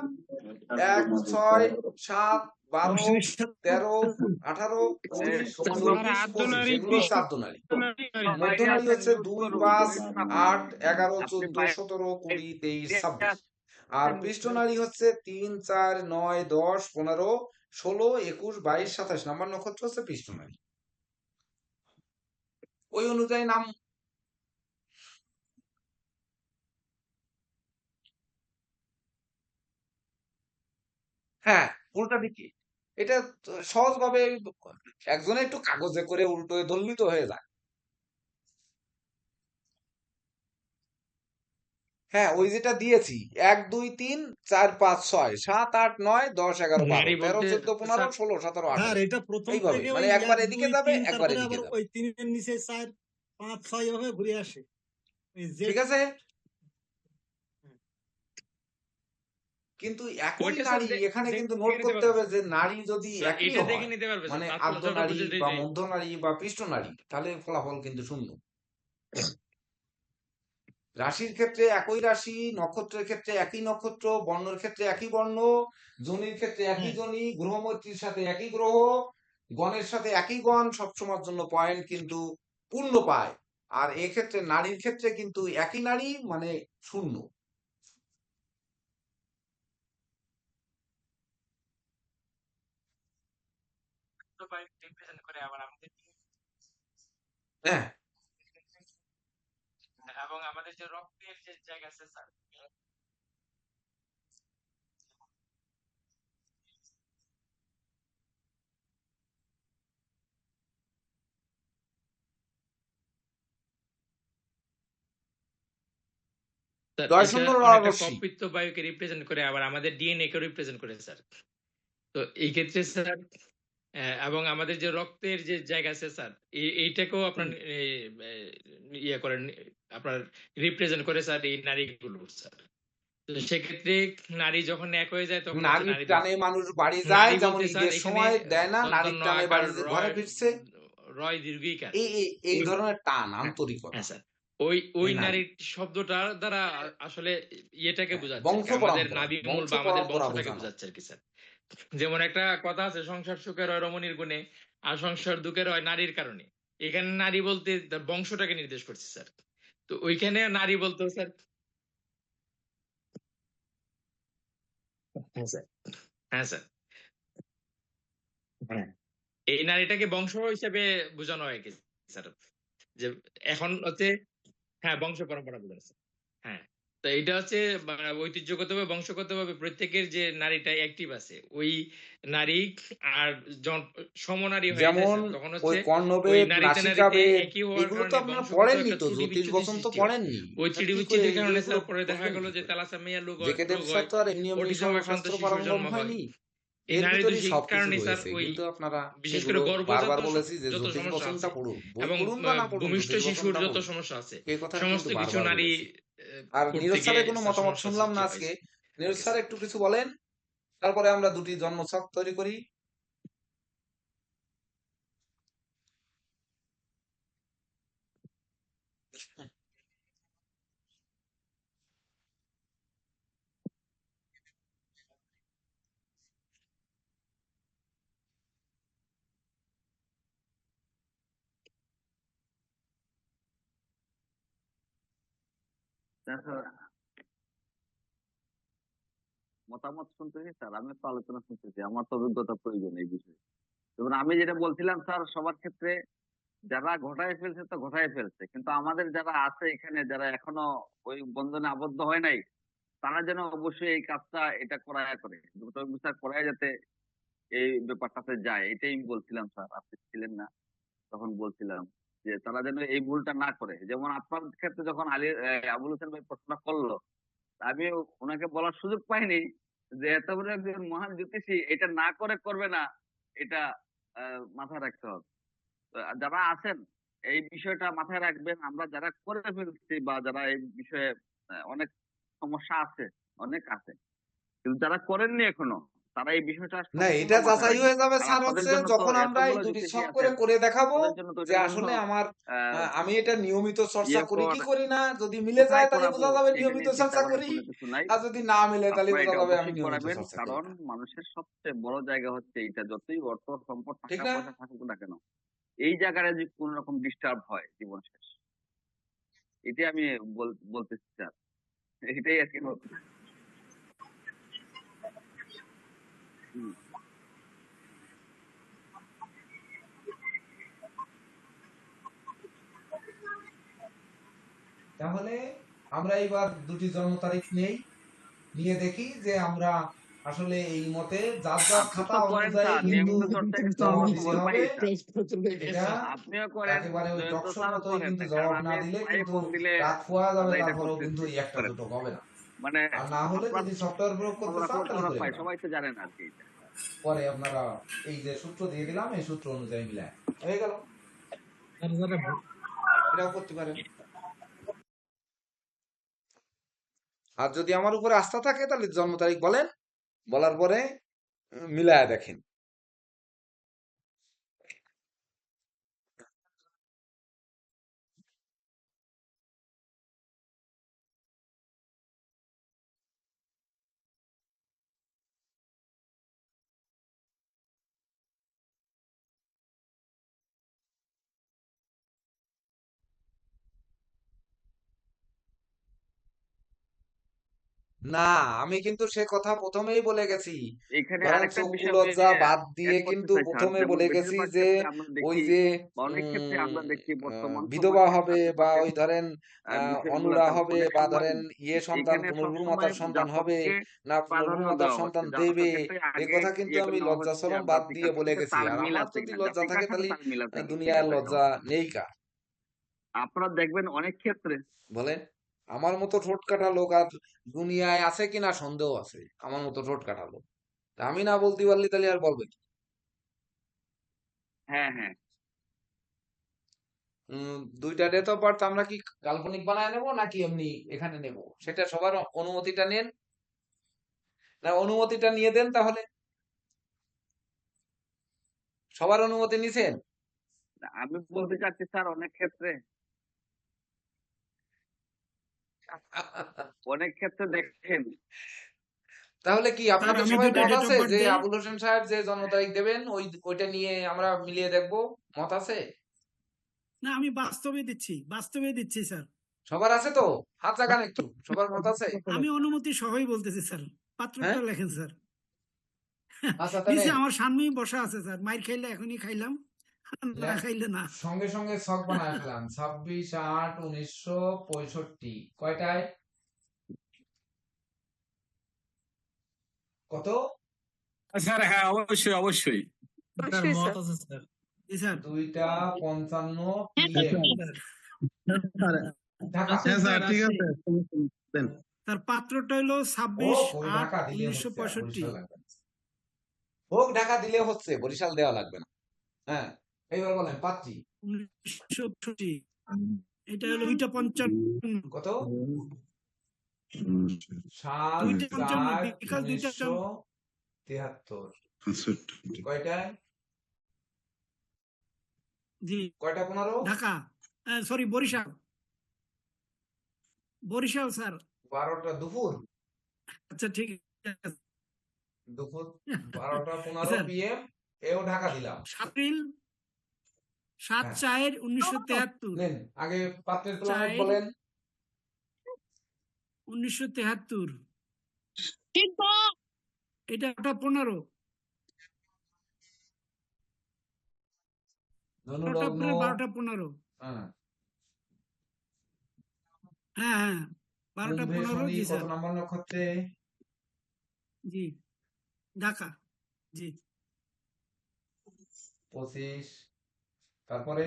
1 6 7 12 অশ্বিনীর সাথে 13 18 19 24 25, এগুলো হচ্ছে আদ্য নারী। মধ্য নারী হচ্ছে 2 5 8 11 14 17 20 23 26। আর পৃষ্ঠ নারী হচ্ছে 3 4 9 10 15 16 21 22 27 নাম্বার নক্ষত্র হচ্ছে পৃষ্ঠ নারী। ওই অনুযায়ী নাম। হ্যাঁ, উল্টা দিকে, এটা সহজ ভাবে একজনে একটু কাগজে করে উল্টো ধরলি তো হয়ে যায়। হ্যাঁ, ওই যেটা দিয়েছি, 1 2 3 4 5 6 7 8 9 10 11 নারী 12 13 বলতে 14 15 স্যার 16 17 স্যার 18, এটা প্রথম এইভাবে থেকে মানে ওই একবার 1 এদিকে 2 যাবে 3 একবার তারপরে এদিকে আবার যাবে। ওই 3 এর নিচে 4 5 6 এভাবে ঘুরে আসে ওই যে। ঠিক আছে, কিন্তু একই ওইটা স্যার নারী এখানে কিন্তু নোট দেখে নিতে করতে পারবে হবে যে নারী যদি স্যার, একই এটা দেখে হয়, নিতে পারবে স্যার, মানে তাৎপর্য আদ্য যতটা নারী বুঝে বা দিই। মধ্য নারী বা পৃষ্ঠ নারী, তাহলে ফলাফল কিন্তু শূন্য। রাশির ক্ষেত্রে একই রাশি, নক্ষত্রের ক্ষেত্রে একই নক্ষত্র, বর্ণের ক্ষেত্রে একই বর্ণ, যোনির ক্ষেত্রে একই যোনি, গ্রহমৈত্রীর সাথে একই গ্রহ, গণের সাথে একই গণ, সবসময়ের জন্য পয়েন্ট কিন্তু পূর্ণ পায়। আর এক্ষেত্রে নারীর ক্ষেত্রে কিন্তু একই নারী মানে শূন্য। রিপ্রেজেন্ট করে আবার আমাদের হ্যাঁ, এবং আমাদের যে রক্তের যে জায়গা আছে স্যার, স্যার এটা জয়সুন্দর অনেকটা রশ্মি। কপিত্ত বায়ুকে রিপ্রেজেন্ট করে, আবার আমাদের ডিএনএ কে রিপ্রেজেন্ট করে স্যার। তো এই ক্ষেত্রে স্যার এবং আমাদের যে রক্তের যে জায়গা আছে স্যার, এইটাকেও আপনার ইয়ে করেন, আপনার রিপ্রেজেন্ট করে স্যার এই নারীগুলো স্যার। তো সেক্ষেত্রে নারী যখন এক হয়ে যায় তখন হচ্ছে নারীর নারী টানে দিবস। মানুষ বাড়ি যায়, নারী যেমন বলতে স্যার ঈদের এখানে সময় দেয় না, নারীর দন্তন্য টানে আকার বাড়ি ঘরে রয় ফিরছে, রয় দীর্ঘিকার। এই ওই ধরনের টান, হ্যাঁ আন্তরিকতা, হ্যাঁ স্যার, ওই ওই এই নারী নারীর শব্দটা দ্বারা আসলে ইয়েটাকে হ্যাঁ, বোঝাচ্ছে আর বংশ কি, আমাদের পরম্পরা, নাভিমূল বংশ বা আমাদের পরম্পরা বংশটাকে বোঝানো। বোঝাচ্ছে আর কি স্যার। যেমন একটা কথা আছে, সংসার সুখের হয় রমণীর গুণে, আর সংসার দুঃখের হয় নারীর কারণে। এখানে নারী বলতে তার বংশটাকে নির্দেশ করছে স্যার। তো ওইখানে নারী বলতে স্যার, হ্যাঁ স্যার, হ্যাঁ স্যার, হ্যাঁ এই নারীটাকে বংশ হিসেবে বোঝানো হয় কি স্যার, যে এখন হচ্ছে হ্যাঁ বংশ পরম্পরা বোঝানো স্যার। হ্যাঁ, তো এটা হচ্ছে ঐতিহ্যগতভাবে বংশগতভাবে প্রত্যেকের যে নারীটা অ্যাক্টিভ আছে, ওই নারী আর সমনারী হয়ে যায় যেমন স্যার, তখন ওই হচ্ছে ওই কর্ণবেদ, নারীতে নারীতে নাসিকাবেদ, একই হওয়ার এগুলো তো কারণে আপনারা বংশগত পড়েননি, একটা তো ত্রুটি জ্যোতিষ বিচ্যুতি বসন্ত সৃষ্টি হয়। পড়েননি, ওই তা ত্রুটি কি করে বিচ্যুতির কারণে এগুলো স্যার পরে দেখা বুঝবেন গেল কি যে করে? থ্যালাসেমিয়া রোগ হয়, জেকে দেব স্যার তো আর এমনি এমনি অটিজম আক্রান্ত সর্বশাস্ত্র শিশুর পারঙ্গম জন্ম হয়। হয়নি, এই এর নারী ভিতরেই দোষীর সবকিছু কারণে স্যার রয়েছে, ওই কিন্তু আপনারা বিশেষ করে সেগুলো বারবার গর্ভজাত বলেছি যে যত জ্যোতিষ সমস্যা বসনটা আছে পড়ুন, বই এবং পড়ুন বা না পড়ুন, ভূমিষ্ঠ জ্যোতিষ শিশুর বসনটা যত পড়ুন, সমস্যা আছে, এই কথা সমস্ত কিন্তু কিছু বারবার নারী বলেছি। আর করতে নীরজ গিয়ে স্যারের কোনো স্যার মতামত সমস্যা শুনলাম সৃষ্টি না হয়। আজকে। নীরজ স্যার একটু কিছু বলেন, তারপরে আমরা দুটি জন্মছক তৈরি করি। দেখো, মতামত শুনতেছি স্যার, আমি তো আলোচনা শুনতেছি, আমার তো অভিজ্ঞতা প্রয়োজন এই বিষয়ে। যেমন আমি যেটা বলছিলাম স্যার, সবার ক্ষেত্রে যারা ঘটায় ফেলছে তো ঘটায় ফেলছে, কিন্তু আমাদের যারা আছে এখানে, যারা এখনো ওই বন্ধনে আবদ্ধ হয় নাই, তারা যেন অবশ্যই এই কাজটা এটা করায় করে, দ্রুত বিচার করায়, যাতে এই ব্যাপারটাতে যায়। এটাই আমি বলছিলাম স্যার, আপনি ছিলেন না তখন বলছিলাম যে তারা যেন এই ভুলটা না করে। যেমন আপনার ক্ষেত্রে যখন আবুল হোসেন ভাই প্রশ্ন করলো, আমি ওনাকে বলার সুযোগ পাইনি যে এত বড় একজন মহান জ্যোতিষী এটা না করে করবে না, এটা মাথায় রাখতে হবে। তো যারা আছেন এই বিষয়টা মাথায় রাখবেন। আমরা যারা করে ফেলছি বা যারা এই বিষয়ে অনেক সমস্যা আছে, অনেক আছে, কিন্তু যারা করেননি এখনো, তারা এই বিষয়টা না, সম্পূর্ণ এটা মাথায় যাচাই রাখবেন। হয়ে যাবে আর স্যার আপনাদের হচ্ছে জন্য তো যখন আমরা এই এতগুলো দুটি জ্যোতিষী ছক করে আছেন, করে দেখাবো ওদের জন্য তো যে এটার জন্য আসলে আমার আহ আমি এটা নিয়মিত চর্চা ইয়ে করি কি করা, করি না, যদি মিলে কোথায় যায় তাহলে করাবো বোঝা যাবে এটা নিয়মিত নিয়ে চিন্তা চর্চা করার করি, কোনো কিছু নাই। আর যদি না মিলে তাহলে আপনারা বোঝা এটা যাবে আমি অবশ্যই নিয়মিত করাবেন, চর্চা করি কারণ না। মানুষের সবচেয়ে বড় জায়গা হচ্ছে এইটা। যতই অর্থ সম্পদ ঠিক টাকা না? পয়সা থাকুক না কেন, এই জায়গায় যদি কোন রকম ডিস্টার্ব হয়, জীবন শেষ। এটাই আমি বলতেছি স্যার, এটাই আর কি হুম। তাহলে আমরা এবার দুটি জন্ম তারিখ নেই, নিয়ে দেখি যে আমরা আসলে এই মতে যার যার আপনি খাতা তো করেন অনুযায়ী স্যার, কিন্তু নিয়মিত চর্চা, এটা তো জবাব আমরা দিতে খবর পাই হবে। স্যার। এটা আপনিও করেন, একেবারে ওই জয়ন্ত টকশোর স্যারও মতোই করেন, কিন্তু কারণ জবাব আমি না দিলে প্রায় কিন্তু ফোন দিলে রাত খোয়া যাবে, আমরা এটা তারপরেও কিন্তু করতেছি এই একটা করেন। দুটো হবে না। মানে আর না হলে আপনার যদি সফটওয়্যার প্রয়োগ করতে চান খবরাখবর তাহলে টবর করে পাই, ফেলাম, সবাই তো জানেন আর কি এটা। পরে আপনারা এই যে সূত্র দিয়ে দিলাম এই সূত্র অনুযায়ী মিলায় হয়ে গেল, এটাও করতে পারেন। আর যদি আমার উপরে আস্থা থাকে তাহলে জন্ম তারিখ বলেন, বলার পরে মিলায় দেখেন। না, আমি কিন্তু সে কথা প্রথমেই বলে গেছি। এখানে বরং আরেকটা চক্ষু বিষয় আমি লজ্জা বাদ দিয়ে অ্যাড করতে কিন্তু চাই স্যার, প্রথমে যেমন বলে গেছি বেশিরভাগ যে ক্ষেত্রে আমরা ওই দেখি যে বা অনেক ক্ষেত্রে আমরা দেখি বর্তমান বিধবা সমাজে হবে বা আশেপাশে ওই ধরেন অনুরা বিষয়গুলোতে হবে অনেক বা সময় ধরেন ইয়ে সন্তান এখানে পুনর্ভ্রূণ সবসময় মাতার সন্তান হবে জাতককে না পুনর্ভ্রূণ প্রাধান্য মাতার দেওয়া হচ্ছে, সন্তান জাতকের দেবে, ক্ষেত্রে এ আগে কথা কিন্তু ইয়ে আমি করে নেওয়া হচ্ছে লজ্জাশরম আর বাদ জাতিকার দিয়ে বলে সাথে গেছি। তার আর মিল আমার আছে যদি কিনা, লজ্জা জাতিকার থাকে সাথে তাহলে তার মিল আছে কিনা দুনিয়ার এটা দেখা লজ্জা হচ্ছে। নেই কার। আপনারা দেখবেন অনেক ক্ষেত্রে বলেন, আমার মতো ঠোঁট কাটা লোক আর দুনিয়ায় আছে কিনা সন্দেহ আছে, আমার মতো ঠোঁট কাটা লোক। তা আমি না বলতে পারলি তাহলে আর বলবে কি? হ্যাঁ হ্যাঁ দুইটা ডেট অফ বার্থ আমরা কি কাল্পনিক বানায় নেব নাকি এমনি এখানে নেব, সেটা সবার অনুমতিটা নেন, না অনুমতিটা নিয়ে দেন তাহলে। সবার অনুমতি নিছেন? আমি বলতে চাচ্ছি স্যার অনেক ক্ষেত্রে দেখেন তাহলে কি স্যার আপনাদের আমি সবাই দুইটা মত ডেট অফ আছে বার্থ যে দেই। আবুল হোসেন সাহেব যে জন্ম তারিখ দেবেন ওইটা নিয়ে আমরা মিলিয়ে দেখবো? মত আছে? না আমি বাস্তবে দিচ্ছি স্যার। সবার আছে তো? হাত জাগান একটু, সবার মত আছে? আমি অনুমতি সহই বলতেছি স্যার, পাত্রটা হ্যাঁ, লেখেন স্যার। আচ্ছা নিচে তাহলে আমার সামনেই বসা আছে স্যার, মাইর খাইলে এখনই খাইলাম, না লেখ, খাইলে না। সঙ্গে সঙ্গে ছক বানায় ফেলাম। 26/8/1965 কয়টায়? কত? স্যার হ্যাঁ অবশ্যই অবশ্যই। স্যার অবশ্যই মত স্যার। আছে স্যার। জি স্যার। 2:55 sir PM Dhaka. হ্যাঁ স্যার ঠিক আছে দেন। তার পাত্রটা হইলো ওই ঢাকা দিলে হচ্ছে, আর 26/8/1965। বরিশাল লাগবে না। হোক ঢাকা দিলে হচ্ছে, বরিশাল দেওয়া লাগবে না। হ্যাঁ, এইবার বলেন পাত্রী 1965। এটা হলো 2:55। কত? 7 2:55 4 বিকাল 2:55। 1973 কয়টায়? জি কয়টা 15? Dhaka, sorry Barishal, Barishal sir. 12টা দুপুর, আচ্ছা ঠিক আছে দুপুর 12:15 স্যার। PM এও ঢাকা দিলাম। এপ্রিল হ্যাঁ 7/4/1973। নেন, আগে পাত্রের প্ল্যানেট 4 বলেন। 1973। এটা 15। ধনু 12টা লগ্ন। এপ্রিল 12:15। হ্যাঁ, হ্যাঁ হ্যাঁ কুম্ভে 12:15। শনি জি কত স্যার। নম্বর নক্ষত্রে? জি ঢাকা। জি 25। তারপরে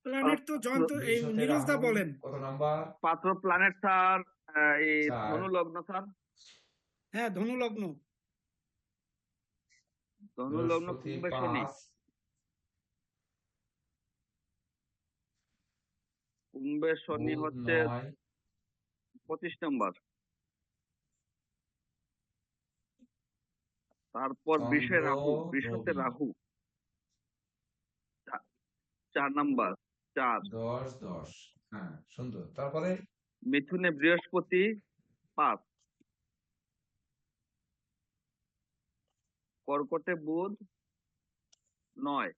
প্ল্যানেট তো জয়ন্ত এই বৃষতে নিরোজদা রাহু বলেন। কত নাম্বার? পাত্র প্ল্যানেট স্যার এই 4। ধনু লগ্ন স্যার, হ্যাঁ ধনু লগ্ন। ধনু লগ্ন বৃহস্পতি কুম্ভে শনি। 5। কুম্ভে শনি বুধ হচ্ছে 9। 25 নম্বর। তারপর চন্দ্র বৃষতে রবি রাহু 4 নাম্বার 4। 10 10। হ্যাঁ সুন্দর। তারপরে মিথুনে বৃহস্পতি 5। কর্কটে বুধ 9।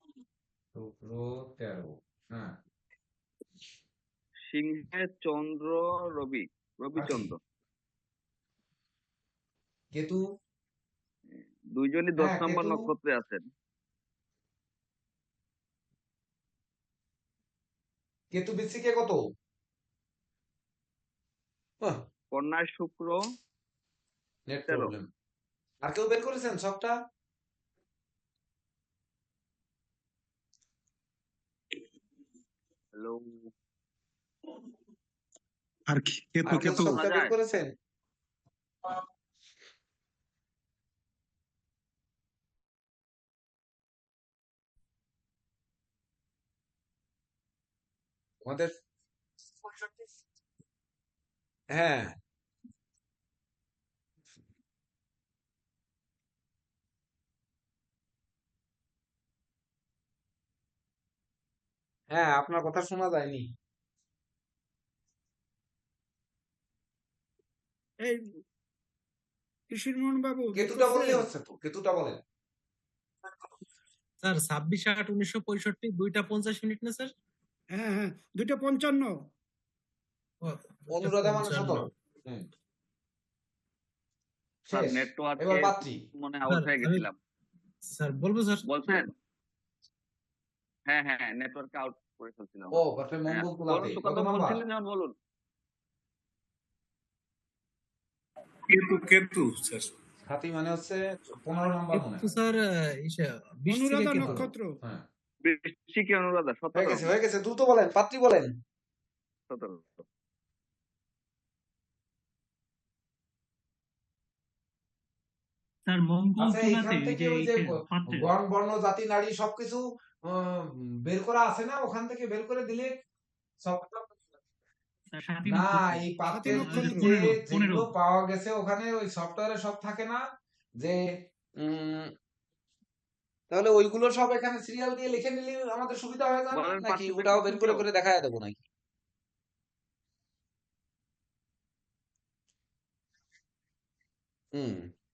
শুক্র 13। হ্যাঁ সিংহে চন্দ্র রবি আর কি? চন্দ্র কেতু? দুইজনই 10 হ্যাঁ নম্বর কেতু। নক্ষত্রে আছেন। কেতু বৃশ্চিকে কত? কন্যায় শুক্র নেট 13। প্রবলেম। আর কেউ বের করেছেন সবটা? হ্যালো আর কি কেতু আর কেউ কেতু সবটা বের যায়? করেছেন? আমাদের হ্যাঁ হ্যাঁ আপনার কথা শোনা যায়নি। এই কৃষির মোহন বাবু কেতুটা বললে দেখতেছেন? হচ্ছে তো, কেতুটা বলেন। স্যার 26/8/1965 2:50 না স্যার? হ্যাঁ হ্যাঁ 2:55। অনুরাধা মানে 17। স্যার শেষ। নেটওয়ার্কে এবার পাত্রী। মনে আউট হয়ে গেছিলাম। স্যার বলবো স্যার? বলছেন? হ্যাঁ হ্যাঁ নেটওয়ার্কে আউট করে ফেলছিলাম। ও একটা মঙ্গল বলুন কুলাতে কত সুকান্ত নাম্বার? বলছিলেন যখন বলুন। কেতু স্যার। সাথী মানে হচ্ছে 15 নাম্বার মনে হয়। স্যার অনুরাধা নক্ষত্র। হ্যাঁ বৃশ্চিকে অনুরাধা হয়ে গেছে দ্রুত বলেন, পাত্রী বলেন। 17। স্যার মঙ্গল আচ্ছা চুলাতে এখান ওই থেকে যে ওই যে পাত্রে গণ বর্ণ জাতি নারী সবকিছু বের করা আছে না, ওখান থেকে বের করে দিলে সব স্যার সাথী না নক্ষত্র এই পাত্রের নক্ষত্র। যে 15 যেগুলো পাওয়া গেছে ওখানে ওই সফটওয়্যারে সব থাকে না যে তাহলে ওইগুলো সব এখানে সিরিয়াল দিয়ে লিখে নিলে আমাদের সুবিধা হয়ে যাবে বলেন নাকি পাত্রী ওটাও বের করে দেখুন করে দেখায় দেবো নাকি?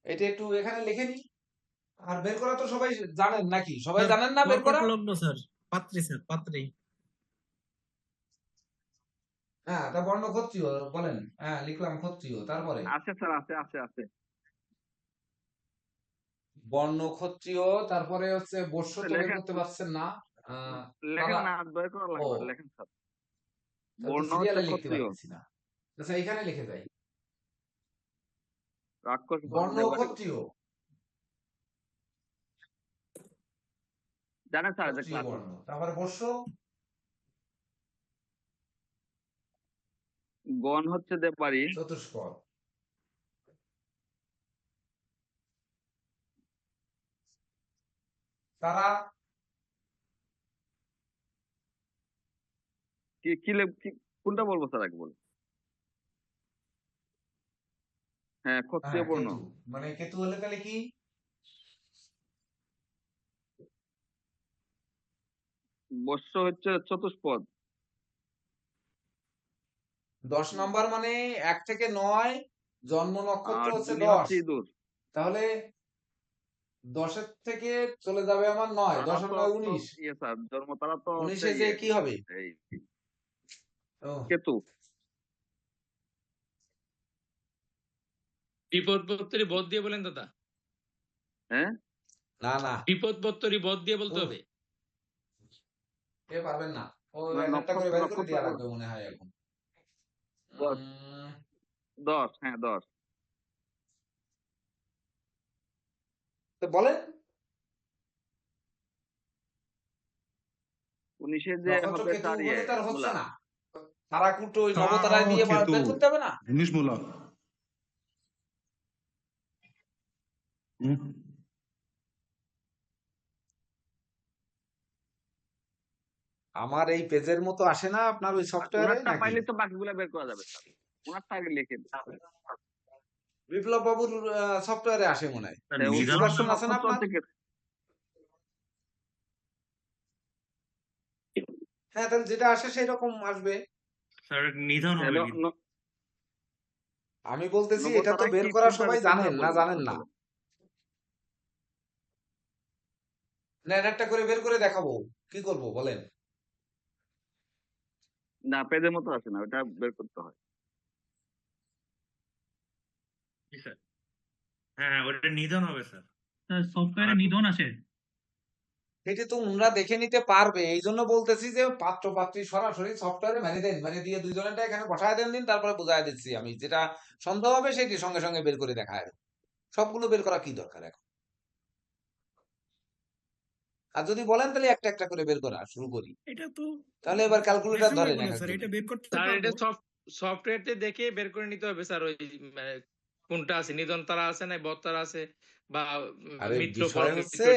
এটা একটু এখানে লিখে নি। আর বের করা তো সবাই জানেন নাকি? সবাই জানেন না বের করা? স্যার পাত্রী স্যার পাত্রী। হ্যাঁ তা বর্ণ ক্ষত্রিয় বলেন। হ্যাঁ লিখলাম ক্ষত্রিয়, তারপরে আছে স্যার আছে। বর্ণ ক্ষত্রিয়, তারপরে হচ্ছে বর্ষ তো বের লেখেন করতে পারছেন না। লেখেন তারা- না বের করা লাগবে না, লেখেন স্যার। বর্ণ হচ্ছে সিরিয়ালে লিখতে ক্ষত্রিয়। পারতেছি না। আচ্ছা এখানে লিখে যাই রাক্ষস বর্ণ দেবতা। ক্ষত্রিয়। জানেন স্যার ক্ষত্রিয় দেখলাম। বর্ণ, তারপরে বর্ষ গণ হচ্ছে দেববাড়ি। চতুষ্পদ, তারা কোনটা বলবো স্যার আগে বলুন। হ্যাঁ ক্ষত্রিয় বর্ণ। কেতু, মানে কেতু হলে তাহলে কি? বর্ষ হচ্ছে চতুষ্পদ। 10 নাম্বার মানে 1 থেকে 9, জন্ম নক্ষত্র আর হচ্ছে দুই 10। হচ্ছে ইঁদুর। তাহলে 10 থেকে চলে যাবে আমার 9, 10 আর 9 19। ইয়ে স্যার জন্ম তারা তো 19 এ যে কি হবে? এই ও, কেতু। বিপদবত্তরী বধ দিয়ে বলেন দাদা। হ্যাঁ না বিপদবত্তরী বধ দিয়ে বলতে ও। হবে। এ পারবেন না। ও না, একটা করে বের করে নক্ষত্র দেয়া বর্ণ। লাগবে মনে হয় এখন। 10 হ্যাঁ 10। তো বলেন 19 যে নক্ষত্র হবে কেতু তার ইয়ে বলে তার হচ্ছে মূলা। না। তারাকুট ওই নবতারায় দিয়ে কেতু। বের করতে হবে না? 19 মূলা। আমার এই পেজের মতো আসে না আপনার ওই সফটওয়্যারে ওনারটা নাকি? পাইলে তো বাকিগুলা বের করা যাবে স্যার। ওনারটা আগে লিখেন। বিপ্লব বাবুর সফটওয়্যারে আসে মনে হয়। নিধন সুদর্শন আছে না আপনার? হ্যাঁ তাহলে যেটা আসে সেই রকম আসবে। স্যার নিধন হবে কিন্তু। আমি বলতেছি এটা তো নবতারায় বের কি করা কোনটা সবাই কোনটা জানেন না, বলবো? জানেন না? না একটা করে বের করে দেখাবো, কি করব বলেন? না পেজের মতো আসে না, ওটা বের করতে হয়। জি স্যার। হ্যাঁ ওটা নিধন হবে স্যার। স্যার সফটওয়্যারে নিধন আসে। সেটা তো ওনারা দেখে নিতে পারবে, এই জন্য বলতেছি যে পাত্র পাত্রী সরাসরি সফটওয়্যারে মেরে দেন, মেরে দিয়ে দুইজনেরটা এখানে বসায় দেন দিন, তারপরে বোঝায় দিচ্ছি আমি যেটা সন্দেহ হবে সেটি সঙ্গে সঙ্গে বের করে দেখায় দেব। সবগুলো বের করা কি দরকার এখন? আর যদি বলেন তাহলে একটা একটা করে বের করা শুরু করি। এটা তো তাহলে এবার ক্যালকুলেটর ধরেন এক স্যার, একজনে। এটা বের করতে স্যার এটা পারবো। সফটওয়্যারতে দেখে বের করে নিতে হবে স্যার। ওই কোনটা আছে, নিধন তারা আছে না বদ তারা আছে বা আরে মিত্র বিষয় পরমিত্র হচ্ছে